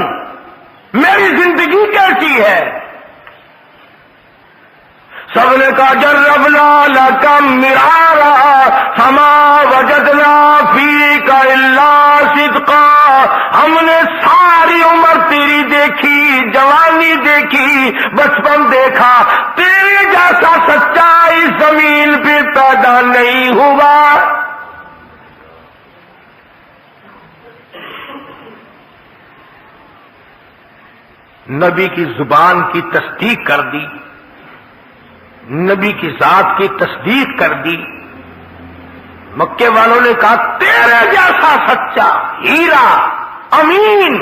S1: میری زندگی کیسی ہے؟ سب نے کہا جربنا لکم مرارا فما وجدنا فیک الا صدقا. ہم نے ساری عمر تیری دیکھی، جوانی دیکھی، بچپن دیکھا، تیرے جیسا سچا اس زمین پہ پیدا نہیں ہوا. نبی کی زبان کی تصدیق کر دی، نبی کی ذات کی تصدیق کر دی. مکے والوں نے کہا تیرے جیسا سچا، ہیرا، امین،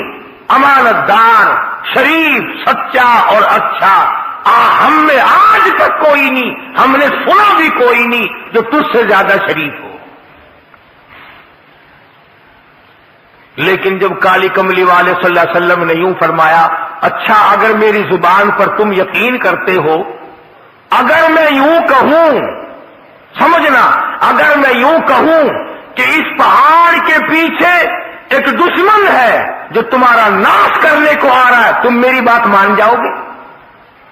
S1: امانت دار، شریف، سچا اور اچھا ہم میں آج تک کوئی نہیں، ہم نے سنا بھی کوئی نہیں جو تجھ سے زیادہ شریف ہو. لیکن جب کالی کملی والے صلی اللہ علیہ وسلم نے یوں فرمایا اچھا اگر میری زبان پر تم یقین کرتے ہو، اگر میں یوں کہوں، سمجھنا، اگر میں یوں کہوں کہ اس پہاڑ کے پیچھے ایک دشمن ہے جو تمہارا ناش کرنے کو آ رہا ہے، تم میری بات مان جاؤ گے؟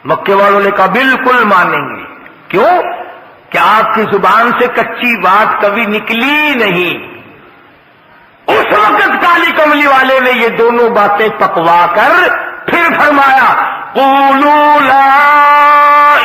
S1: مکے والوں نے کہا بالکل مانیں گے. کیوں؟ کہ آپ کی زبان سے کچی بات کبھی نکلی نہیں. اس وقت کالی کملی والے نے یہ دونوں باتیں پکوا کر پھر فرمایا قولوا لا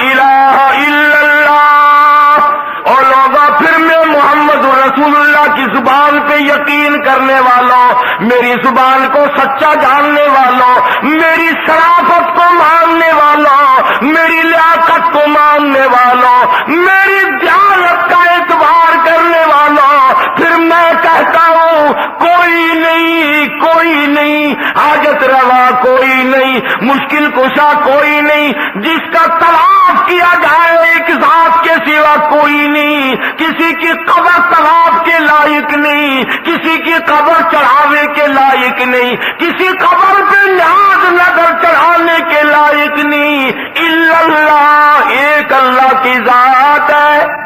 S1: الہ الا اللہ. اور لوگا پھر میں محمد رسول اللہ کی زبان پہ یقین کرنے والوں، میری زبان کو سچا جاننے والوں، میری شرافت کو ماننے والوں، میری لیاقت کو ماننے والوں، میری دیانت کا اعتبار کرنے والوں، پھر میں کہتا ہوں کوئی نہیں، کوئی نہیں، حاجت روا کوئی نہیں، مشکل کشا کوئی نہیں، جس کا طواف کیا جائے ایک ذات کے سوا کوئی نہیں، کسی کی قبر طواف کے لائق نہیں، کسی کی قبر چڑھاوے کے لائق نہیں، کسی قبر پہ نیاز نظر چڑھانے کے لائق نہیں، الا اللہ، ایک اللہ کی ذات ہے۔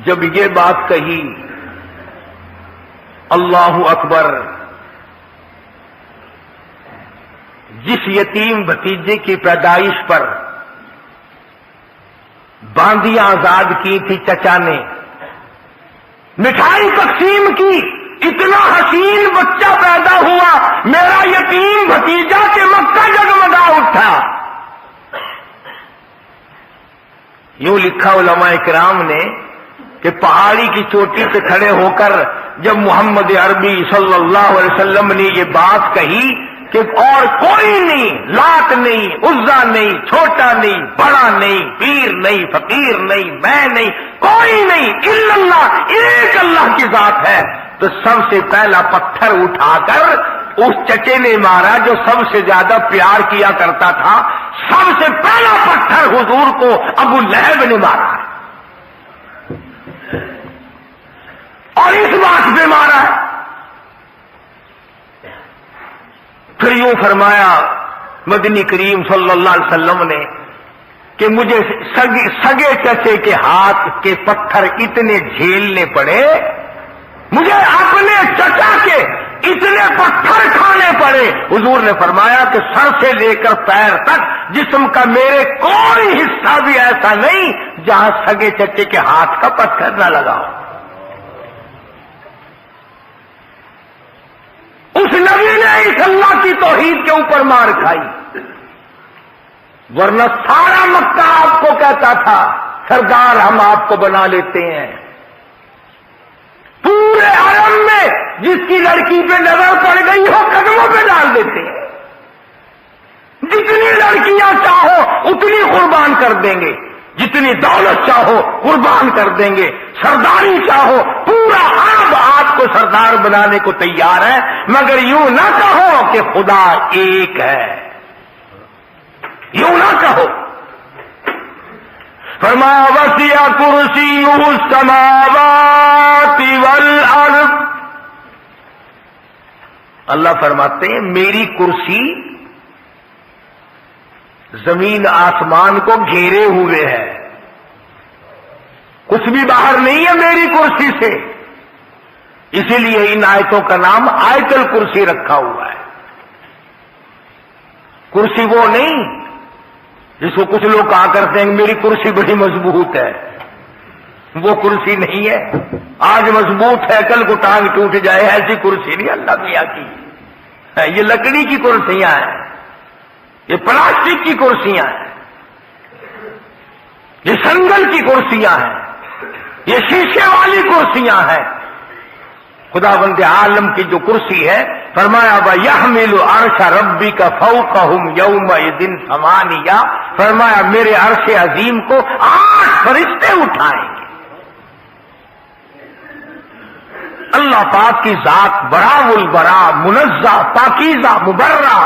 S1: جب یہ بات کہی اللہ اکبر، جس یتیم بھتیجے کی پیدائش پر باندیاں آزاد کی تھی چچا نے، مٹھائی تقسیم کی، اتنا حسین بچہ پیدا ہوا میرا یتیم بھتیجا کہ مکہ جگمگا اٹھا۔ یوں لکھا علماء کرام نے کہ پہاڑی کی چوٹی پہ کھڑے ہو کر جب محمد عربی صلی اللہ علیہ وسلم نے یہ بات کہی کہ اور کوئی نہیں، لات نہیں، عزا نہیں، چھوٹا نہیں، بڑا نہیں، پیر نہیں، فقیر نہیں، میں نہیں، کوئی نہیں، الا اللہ، ایک اللہ کی ذات ہے، تو سب سے پہلا پتھر اٹھا کر اس چچے نے مارا جو سب سے زیادہ پیار کیا کرتا تھا۔ سب سے پہلا پتھر حضور کو ابو لہب نے مارا ہے، اور اس بات پہ مارا ہے۔ پھر یوں فرمایا مدنی کریم صلی اللہ علیہ وسلم نے کہ مجھے سگے چچے کے ہاتھ کے پتھر اتنے جھیلنے پڑے، مجھے اپنے چچا کے اتنے پتھر کھانے پڑے۔ حضور نے فرمایا کہ سر سے لے کر پیر تک جسم کا میرے کوئی حصہ بھی ایسا نہیں جہاں سگے چچے کے ہاتھ کا پتھر نہ لگا ہو۔ اس نبی نے اس اللہ کی توحید کے اوپر مار کھائی، ورنہ سارا مکہ آپ کو کہتا تھا سردار ہم آپ کو بنا لیتے ہیں۔ پورے حرم میں جس کی لڑکی پہ نظر پڑ گئی ہو قدموں پہ ڈال دیتے ہیں، جتنی لڑکیاں چاہو اتنی قربان کر دیں گے، جتنی دولت چاہو قربان کر دیں گے، سرداری چاہو پورا عرب آپ کو سردار بنانے کو تیار ہے، مگر یوں نہ کہو کہ خدا ایک ہے، یوں نہ کہو۔ فرمایا وسع کرسیہ السماوات والارض، اللہ فرماتے ہیں میری کرسی زمین آسمان کو گھیرے ہوئے ہے، کچھ بھی باہر نہیں ہے میری کرسی سے، اسی لیے ان آیتوں کا نام آیت الکرسی رکھا ہوا ہے۔ کرسی وہ نہیں جس کو کچھ لوگ کہا کرتے ہیں میری کرسی بڑی مضبوط ہے، وہ کرسی نہیں ہے، آج مضبوط ہے کل کو ٹانگ ٹوٹ جائے، ایسی کرسی نہیں اللہ میاں کی، یہ لکڑی کی کرسیاں ہیں، یہ پلاسٹک کی کرسیاں ہیں، یہ سنگل کی کرسیاں ہیں، یہ شیشے والی کرسیاں ہیں۔ خداوند عالم کی جو کرسی ہے فرمایا وَيَحْمِلُ عَرْشَ رَبِّكَ فَوْقَهُمْ يَوْمَئِذٍ ثَمَانِيَةٌ، فرمایا میرے عرش عظیم کو 8 فرشتے اٹھائیں گے۔ اللہ پاک کی ذات برا البرا، منزہ، پاکیزہ، مبرہ،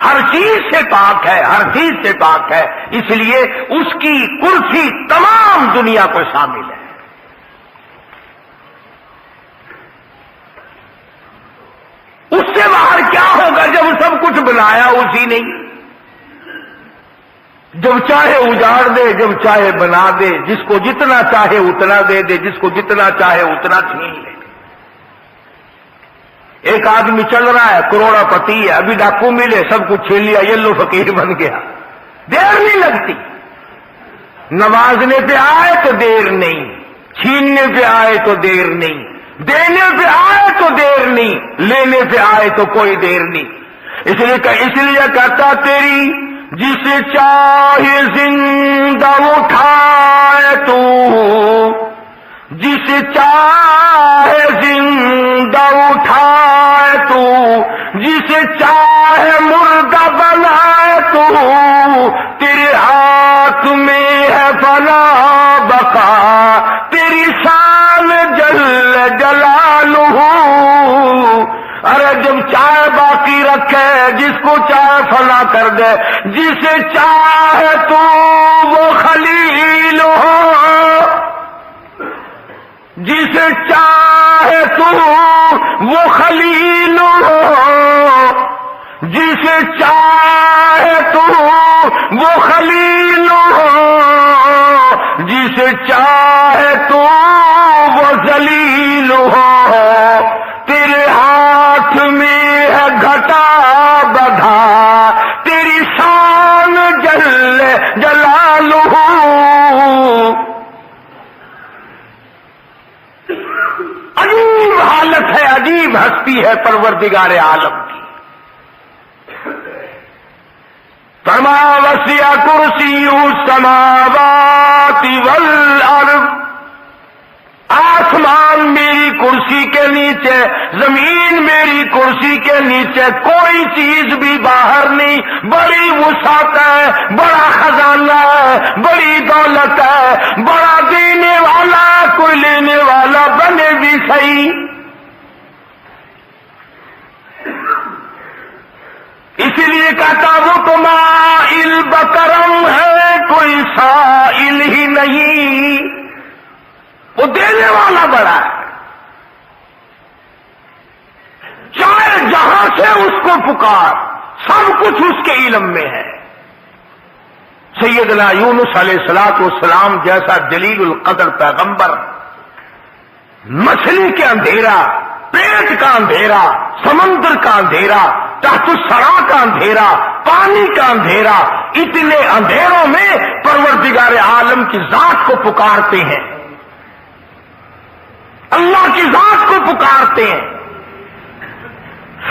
S1: ہر چیز سے پاک ہے، ہر چیز سے پاک ہے، اس لیے اس کی کرسی تمام دنیا کو شامل ہے۔ اس سے باہر کیا ہوگا جب سب کچھ بنایا اسی نے، جب چاہے اجاڑ دے، جب چاہے بنا دے، جس کو جتنا چاہے اتنا دے دے، جس کو جتنا چاہے اتنا چھین لے۔ ایک آدمی چل رہا ہے کروڑا پتی ہے، ابھی ڈاکو ملے سب کچھ چھین لیا، یہ لو فقیر بن گیا، دیر نہیں لگتی۔ نوازنے پہ آئے تو دیر نہیں، چھیننے پہ آئے تو دیر نہیں، دینے پہ آئے تو دیر نہیں، لینے پہ آئے تو کوئی دیر نہیں۔ اس لیے کہتا تیری جسے چاہے زندہ اٹھائے تو، جسے چاہے زندہ اٹھائے تو، جسے چاہے مردہ بنائے تو، تیرے ہاتھ میں ہے فنا بقا تیری شان جل جلالہ. ارے جب چاہے باقی رکھے جس کو چاہے فنا کر دے, جسے چاہے تو وہ خلیل ہو, جسے چاہے تو وہ خلیل ہو, جسے چاہے تو وہ خلیل ہو, جسے چاہے تو وہ ذلیل ہو. تیرے ہاتھ میں ہے گھٹا بدھا تیری شان جل جلالہ. عجیب حالت ہے, عجیب ہستی ہے پروردگار عالم کی. فرمایا وسع کرسیہ السماوات والارض, آسمان میری کرسی کے نیچے, زمین میری کرسی کے نیچے, کوئی چیز بھی باہر نہیں. بڑی وسعت ہے, بڑا خزانہ ہے, بڑی دولت ہے, بڑا دینے والا کوئی لینے والا بنے بھی صحیح. اسی لیے کہتا وہ تو مائل بکرم ہے, کوئی سائل ہی نہیں. وہ دینے والا بڑا ہے, چاہے جہاں سے اس کو پکار, سب کچھ اس کے علم میں ہے. سیدنا یونس علیہ الصلوۃ والسلام جیسا جلیل القدر پیغمبر مچھلی کے اندھیرا, پیٹ کا اندھیرا, سمندر کا اندھیرا, تحت الثرا کا اندھیرا, پانی کا اندھیرا, اتنے اندھیروں میں پروردگار عالم کی ذات کو پکارتے ہیں, اللہ کی ذات کو پکارتے ہیں.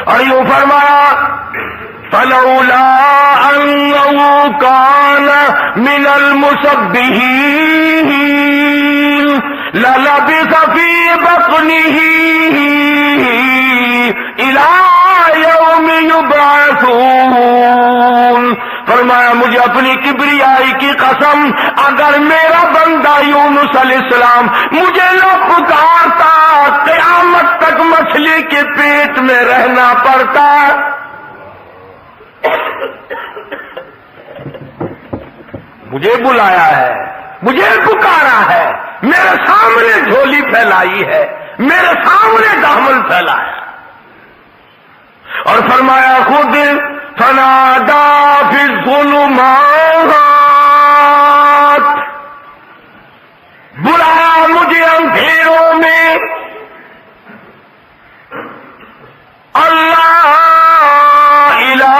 S1: اور یوں فرمایا فلولا انه كان من المسبحين للبث في بطنه الى يوم يبعثون. فرمایا مجھے اپنی کبریائی کی قسم, اگر میرا بندہ یونس علیہ السلام مجھے نہ پکارتا قیامت تک مچھلی کے پیٹ میں رہنا پڑتا. مجھے بلایا ہے, مجھے پکارا ہے, میرے سامنے جھولی پھیلائی ہے, میرے سامنے دامن پھیلایا. اور فرمایا خود فنادا فی الظلمات, بلایا مجھے اندھیروں میں, اللہ الہ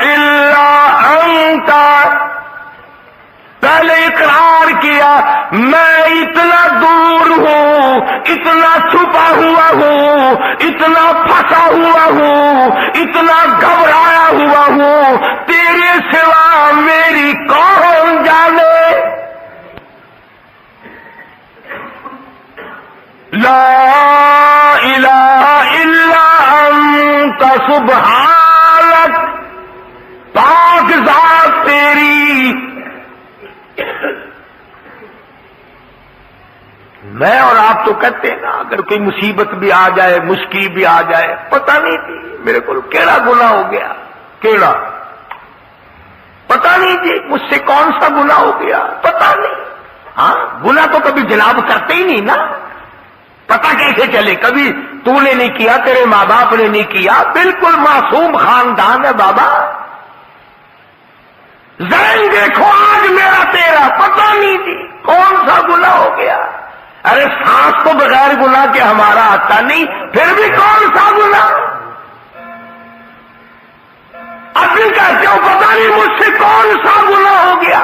S1: الا انت. پہلے اقرار کیا میں اتنا دور ہوں, اتنا چھپا ہوا ہوں, اتنا پھنسا ہوا ہوں, اتنا گھبرایا ہوا ہوں, تیرے سوا میری کون جانے. لا الہ الا انت سبحانک, پاک ذات تیری. میں اور آپ تو کہتے ہیں نا, اگر کوئی مصیبت بھی آ جائے, مشکل بھی آ جائے, پتہ نہیں تھی میرے کو کیڑا گناہ ہو گیا, کیڑا پتہ نہیں تھی مجھ سے کون سا گناہ ہو گیا, پتہ نہیں. ہاں گناہ تو کبھی جناب کرتے ہی نہیں نا, پتہ کیسے چلے؟ کبھی تو نے نہیں کیا, تیرے ماں باپ نے نہیں کیا, بالکل معصوم خاندان ہے بابا. ذہن دیکھو آج میرا تیرا, پتہ نہیں تھی کون سا گناہ ہو گیا. ارے سانس تو بغیر گناہ کے ہمارا آتا نہیں, پھر بھی کون سا گناہ. ابھی کہتے ہو پتہ نہیں مجھ سے کون سا گناہ ہو گیا.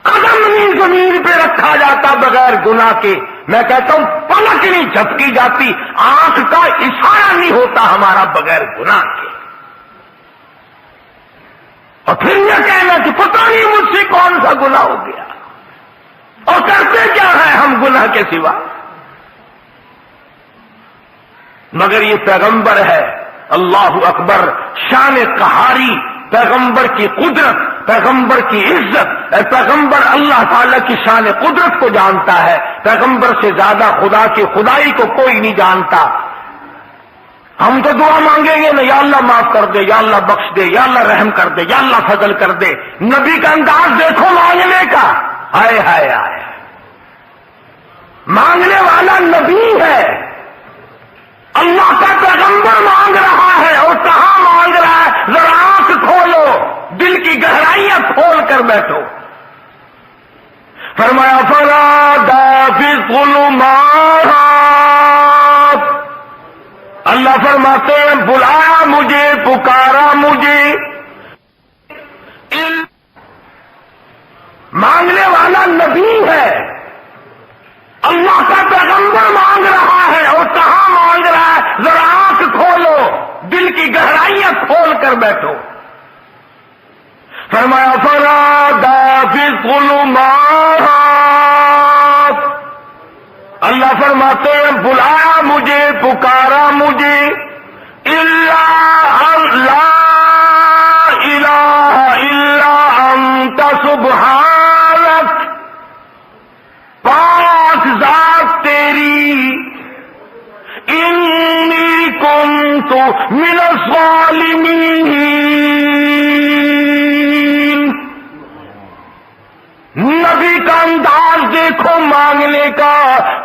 S1: قدم نہیں زمین پہ رکھا جاتا بغیر گناہ کے. میں کہتا ہوں پلک نہیں جھپکی جاتی, آنکھ کا اشارہ نہیں ہوتا ہمارا بغیر گناہ کے. اور پھر یہ کہنا کہ پتہ نہیں مجھ سے کون سا گناہ ہو گیا. اور کرتے کیا ہے ہم گناہ کے سوا؟ مگر یہ پیغمبر ہے, اللہ اکبر, شان قہاری پیغمبر کی قدرت, پیغمبر کی عزت، پیغمبر اللہ تعالی کی شان قدرت کو جانتا ہے، پیغمبر سے زیادہ خدا کی خدائی کو کوئی نہیں جانتا۔ ہم تو دعا مانگیں گے نا، یا اللہ معاف کر دے، یا اللہ بخش دے، یا اللہ رحم کر دے، یا اللہ فضل کر دے۔ نبی کا انداز دیکھو مانگنے کا، ہائے ہائے ہائے، مانگنے والا نبی ہے، اللہ کا پیغمبر مانگ رہا ہے، اور کہاں مانگ رہا ہے؟ ذرا آنکھ کھولو، دل کی گہرائیاں کھول کر بیٹھو۔ فرمایا فنادى في الظلمات، اللہ فرماتے ہیں بلایا مجھے، پکارا مجھے۔ مانگنے والا نبی ہے، اللہ کا پیغمبر مانگ رہا ہے، اور کہاں مانگ رہا ہے؟ ذرا آنکھ کھولو، دل کی گہرائیاں کھول کر بیٹھو۔ فرمایا فنادى في الظلمات، اللہ فرماتے ہیں بلایا مجھے، پکارا مجھے، الا لا الہ الا انت سبحانک، پاک ذات تیری، انی کنت من الظالمین۔ نبی کا انداز دیکھو مانگنے کا،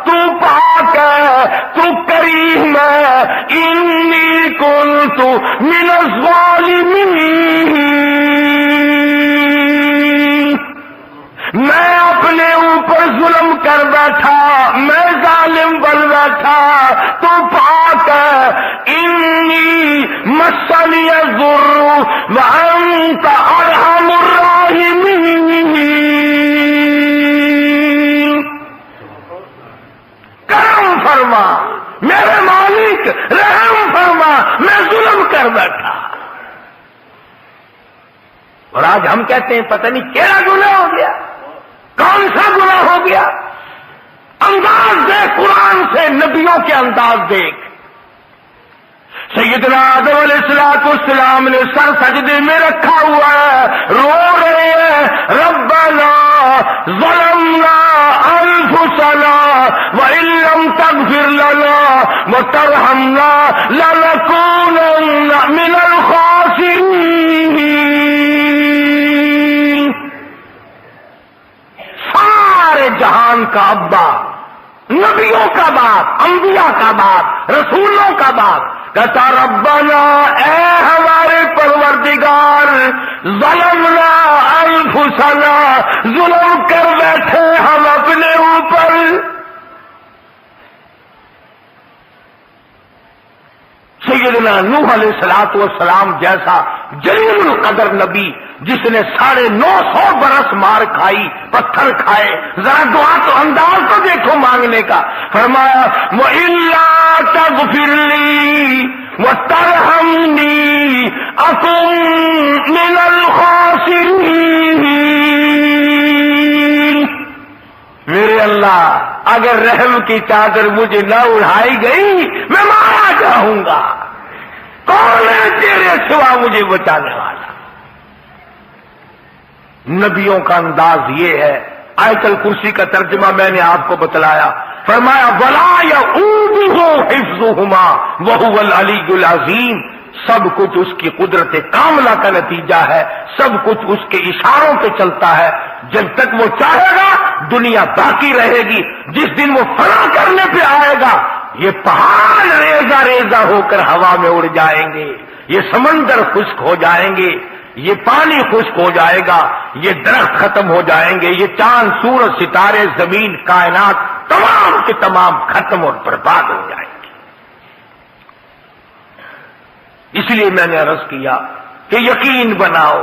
S1: تو پاک ہے، تو کریم ہے، انی کنت من الظالمین، میں اپنے اوپر ظلم کر بیٹھا، میں ظالم بن بیٹھا، تو پاک ہے، انی مسنی الضر وانت ارحم الراحمین۔ کرم فرما میرے مالک، رحم فرما، میں ظلم کر بیٹھا۔ اور آج ہم کہتے ہیں پتہ نہیں کیا گناہ ہو گیا، کون سا گناہ ہو گیا؟ انداز دیکھ قرآن سے، نبیوں کے انداز دیکھ۔ سیدنا آدم علیہ السلام نے سر سجدے میں رکھا ہوا ہے، رو رہے ہیں ربنا ظلمنا انفسنا وان لم تغفر لنا وترحمنا لنكونن من الخاسرین۔ سارے جہان کا ابا، نبیوں کا باپ، انبیاء کا باپ، رسولوں کا باپ کہتا ربنا، اے ہمارے پروردگار، ظلمنا انفسنا، ظلم کر بیٹھے ہم اپنے اوپر۔ سیدنا نوح علیہ السلام جیسا جلیل القدر نبی، جس نے 950 برس مار کھائی، پتھر کھائے، ذرا دعا تو انداز تو دیکھو مانگنے کا۔ فرمایا وَإِلَّا تَغْفِرْ لِي وَتَرْحَمْنِي أَكُن مِّنَ الْخَاسِرِينَ۔ میرے اللہ، اگر رحم کی چادر مجھے نہ اڑائی گئی میں مارا جاؤں گا، کون ہے تیرے سوا مجھے بچانے والا؟ نبیوں کا انداز یہ ہے۔ آیت الکرسی کا ترجمہ میں نے آپ کو بتلایا، فرمایا وَلَا يَئُودُهُ حِفْظُهُمَا وَهُوَ الْعَلِيُّ الْعَظِيمُ۔ سب کچھ اس کی قدرت کاملہ کا نتیجہ ہے، سب کچھ اس کے اشاروں پہ چلتا ہے۔ جب تک وہ چاہے گا دنیا باقی رہے گی، جس دن وہ فنا کرنے پہ آئے گا یہ پہاڑ ریزہ ریزہ ہو کر ہوا میں اڑ جائیں گے، یہ سمندر خشک ہو جائیں گے، یہ پانی خشک ہو جائے گا، یہ درخت ختم ہو جائیں گے، یہ چاند سورج ستارے زمین کائنات تمام کے تمام ختم اور برباد ہو جائیں گے۔ اس لیے میں نے عرض کیا کہ یقین بناؤ،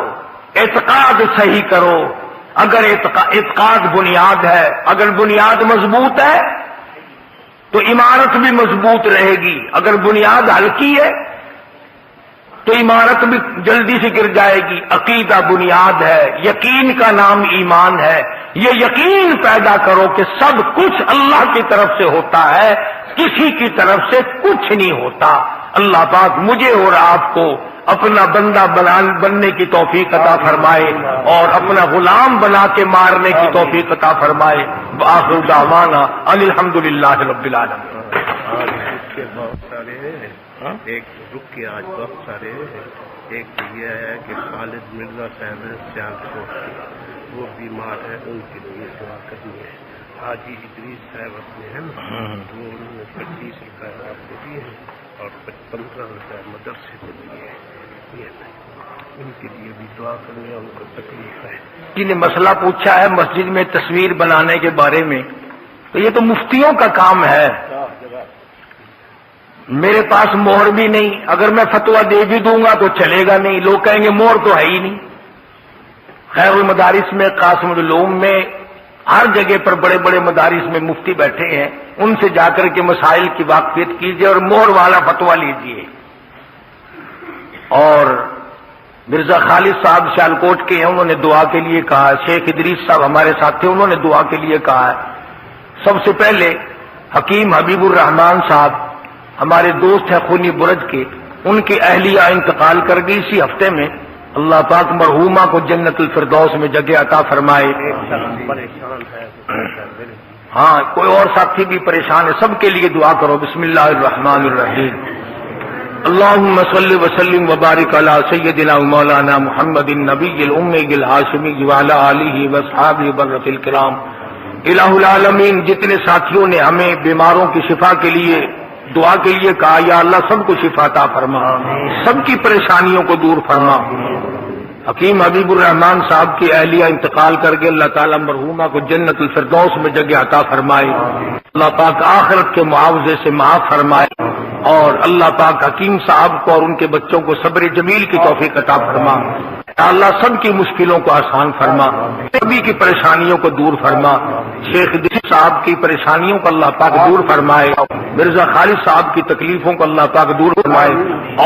S1: اعتقاد صحیح کرو۔ اگر اعتقاد بنیاد ہے، اگر بنیاد مضبوط ہے تو عمارت بھی مضبوط رہے گی، اگر بنیاد ہلکی ہے تو عمارت بھی جلدی سے گر جائے گی۔ عقیدہ بنیاد ہے، یقین کا نام ایمان ہے۔ یہ یقین پیدا کرو کہ سب کچھ اللہ کی طرف سے ہوتا ہے، کسی کی طرف سے کچھ نہیں ہوتا۔ اللہ پاک مجھے اور آپ کو اپنا بندہ بننے کی توفیق عطا فرمائے اور اپنا غلام بنا کے مارنے کی توفیق عطا فرمائے. وآخر دعوانا ان الحمدللہ رب العالمین.
S2: بہت سارے ایک رک کے آج بہت سارے ایک یہ ہے کہ خالد مرزا صاحب سیالکوٹ وہ بیمار ہے، ان کے لیے دعا کرنی ہے. حاجی ادریس صاحب اپنے ہیں وہ انہوں نے 25 روپئے آپ کو دیے ہیں اور 15 روپئے مدرسے کو دیے ہیں. ان کے لیے بھی دعا کرنی ہے، ان کو تکلیف ہے.
S1: جی نے مسئلہ پوچھا ہے مسجد میں تصویر بنانے کے بارے میں، تو یہ تو مفتیوں کا کام ہے. میرے پاس مہر بھی نہیں، اگر میں فتویٰ دے بھی دوں گا تو چلے گا نہیں، لوگ کہیں گے مہر تو ہے ہی نہیں. خیر المدارس میں، قاسم العلوم میں، ہر جگہ پر بڑے بڑے مدارس میں مفتی بیٹھے ہیں، ان سے جا کر کے مسائل کی واقفیت کیجیے اور مہر والا فتویٰ لیجیے. اور مرزا خالد صاحب سیالکوٹ کے ہیں، انہوں نے دعا کے لیے کہا. شیخ ادریس صاحب ہمارے ساتھ تھے، انہوں نے دعا کے لیے کہا ہے. سب سے پہلے حکیم حبیب الرحمان صاحب ہمارے دوست ہیں خونی برج کے، ان کی اہلیہ انتقال کر گئی اسی ہفتے میں. اللہ پاک مرحومہ کو جنت الفردوس میں جگہ عطا فرمائے.
S2: پریشان ہے.
S1: ہاں کوئی اور ساتھی بھی پریشان ہے، سب کے لیے دعا کرو. بسم اللہ الرحمن الرحیم. اللہم صلی وسلم وبارک علی سیدنا مولانا محمد النبی الأمی الہاشمی وعلی آلہ واصحابہ برۃ الکرام. الہ العالمین، جتنے ساتھیوں نے ہمیں بیماروں کی شفا کے لیے دعا کے لیے کہا، یا اللہ سب کو شفا عطا فرما، سب کی پریشانیوں کو دور فرما. حکیم حبیب الرحمان صاحب کی اہلیہ انتقال کر کے اللہ تعالیٰ مرحومہ کو جنت الفردوس میں جگہ عطا فرمائے. اللہ پاک آخرت کے معاوضے سے معاف فرمائے اور اللہ پاک حکیم صاحب کو اور ان کے بچوں کو صبر جمیل کی توفیق عطا فرما. اللہ سب کی مشکلوں کو آسان فرما، سبھی کی پریشانیوں کو دور فرما. شیخ ادریس صاحب کی پریشانیوں کو اللہ پاک دور فرمائے. مرزا خالد صاحب کی تکلیفوں کو اللہ پاک دور فرمائے.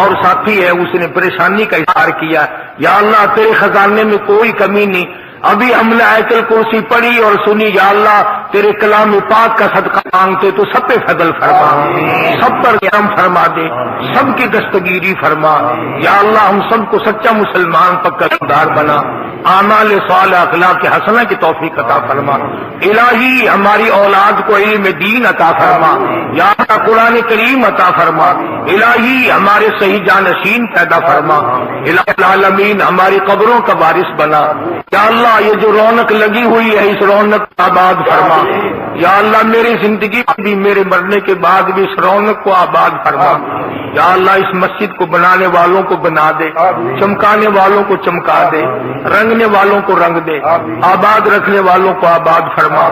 S1: اور ساتھی ہے اس نے پریشانی کا اظہار کیا، یا اللہ تیرے خزانے میں کوئی کمی نہیں. ابھی ہم نے آیت الکرسی پڑھی اور سنی، یا اللہ تیرے کلام پاک کا صدقہ مانگتے تو سب پہ فضل فرما، سب پر کرم فرما دے، سب کی دستگیری فرما. یا اللہ ہم سب کو سچا مسلمان پکا دار بنا، اعمال صالح اخلاق حسنہ کی توفیق عطا فرما. الہی ہماری اولاد کو علم دین عطا فرما، یا اللہ قرآن کریم عطا فرما. الہی ہمارے صحیح جانشین پیدا فرما. الہ العالمین ہماری قبروں کا وارث بنا. یا اللہ یہ جو رونق لگی ہوئی ہے اس رونق کو آباد فرما. یا اللہ میری زندگی بھی، میرے مرنے کے بعد بھی اس رونق کو آباد فرما. یا اللہ اس مسجد کو بنانے والوں کو بنا دے، چمکانے والوں کو چمکا دے، رنگنے والوں کو رنگ دے، آباد رکھنے والوں کو آباد فرما.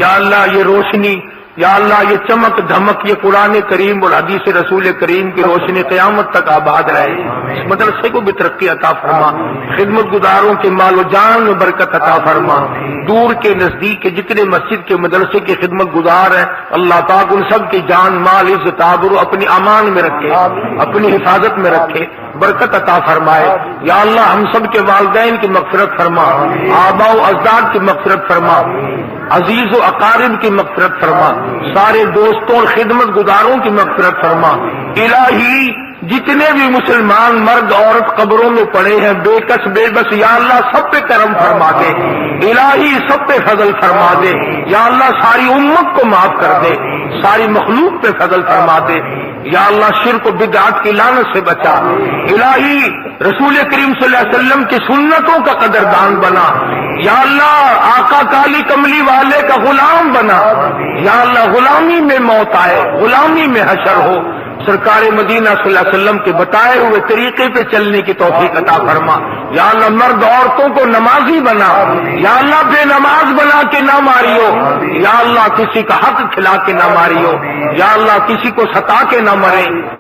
S1: یا اللہ یہ روشنی، یا اللہ یہ چمک دھمک، یہ قرآن کریم اور حدیث رسول کریم کی روشنی قیامت تک آباد رہے. اس مدرسے کو بھی ترقی عطا فرما. خدمت گزاروں کے مال و جان میں برکت عطا فرما. دور کے نزدیک کے جتنے مسجد کے مدرسے کے خدمت گزار ہیں اللہ پاک ان سب کی جان مال عزت آبرو اپنی امان میں رکھے، اپنی حفاظت میں رکھے، برکت عطا فرمائے. یا اللہ ہم سب کے والدین کی مغفرت فرما، آباء و اجداد کی مغفرت فرما، عزیز و اقارب کی مغفرت فرما، سارے دوستوں اور خدمت گزاروں کی مغفرت فرما. الہی جتنے بھی مسلمان مرد عورت قبروں میں پڑے ہیں بے کس بے بس، یا اللہ سب پہ کرم فرما دے. الہی سب پہ فضل فرما دے. یا اللہ ساری امت کو معاف کر دے، ساری مخلوق پہ فضل فرما دے. یا اللہ شرک و بدعات کی لعنت سے بچا. الہی رسول کریم صلی اللہ علیہ وسلم کی سنتوں کا قدردان بنا. یا اللہ آقا کالی کملی والے کا غلام بنا. یا اللہ غلامی میں موت آئے، غلامی میں حشر ہو. سرکار مدینہ صلی اللہ علیہ وسلم کے بتائے ہوئے طریقے پہ چلنے کی توفیق عطا فرما. یا اللہ مرد عورتوں کو نمازی بنا. یا اللہ بے نماز بنا کے نہ ماریو. یا اللہ کسی کا حق کھلا کے نہ ماریو. یا اللہ کسی کو ستا کے نہ مرے.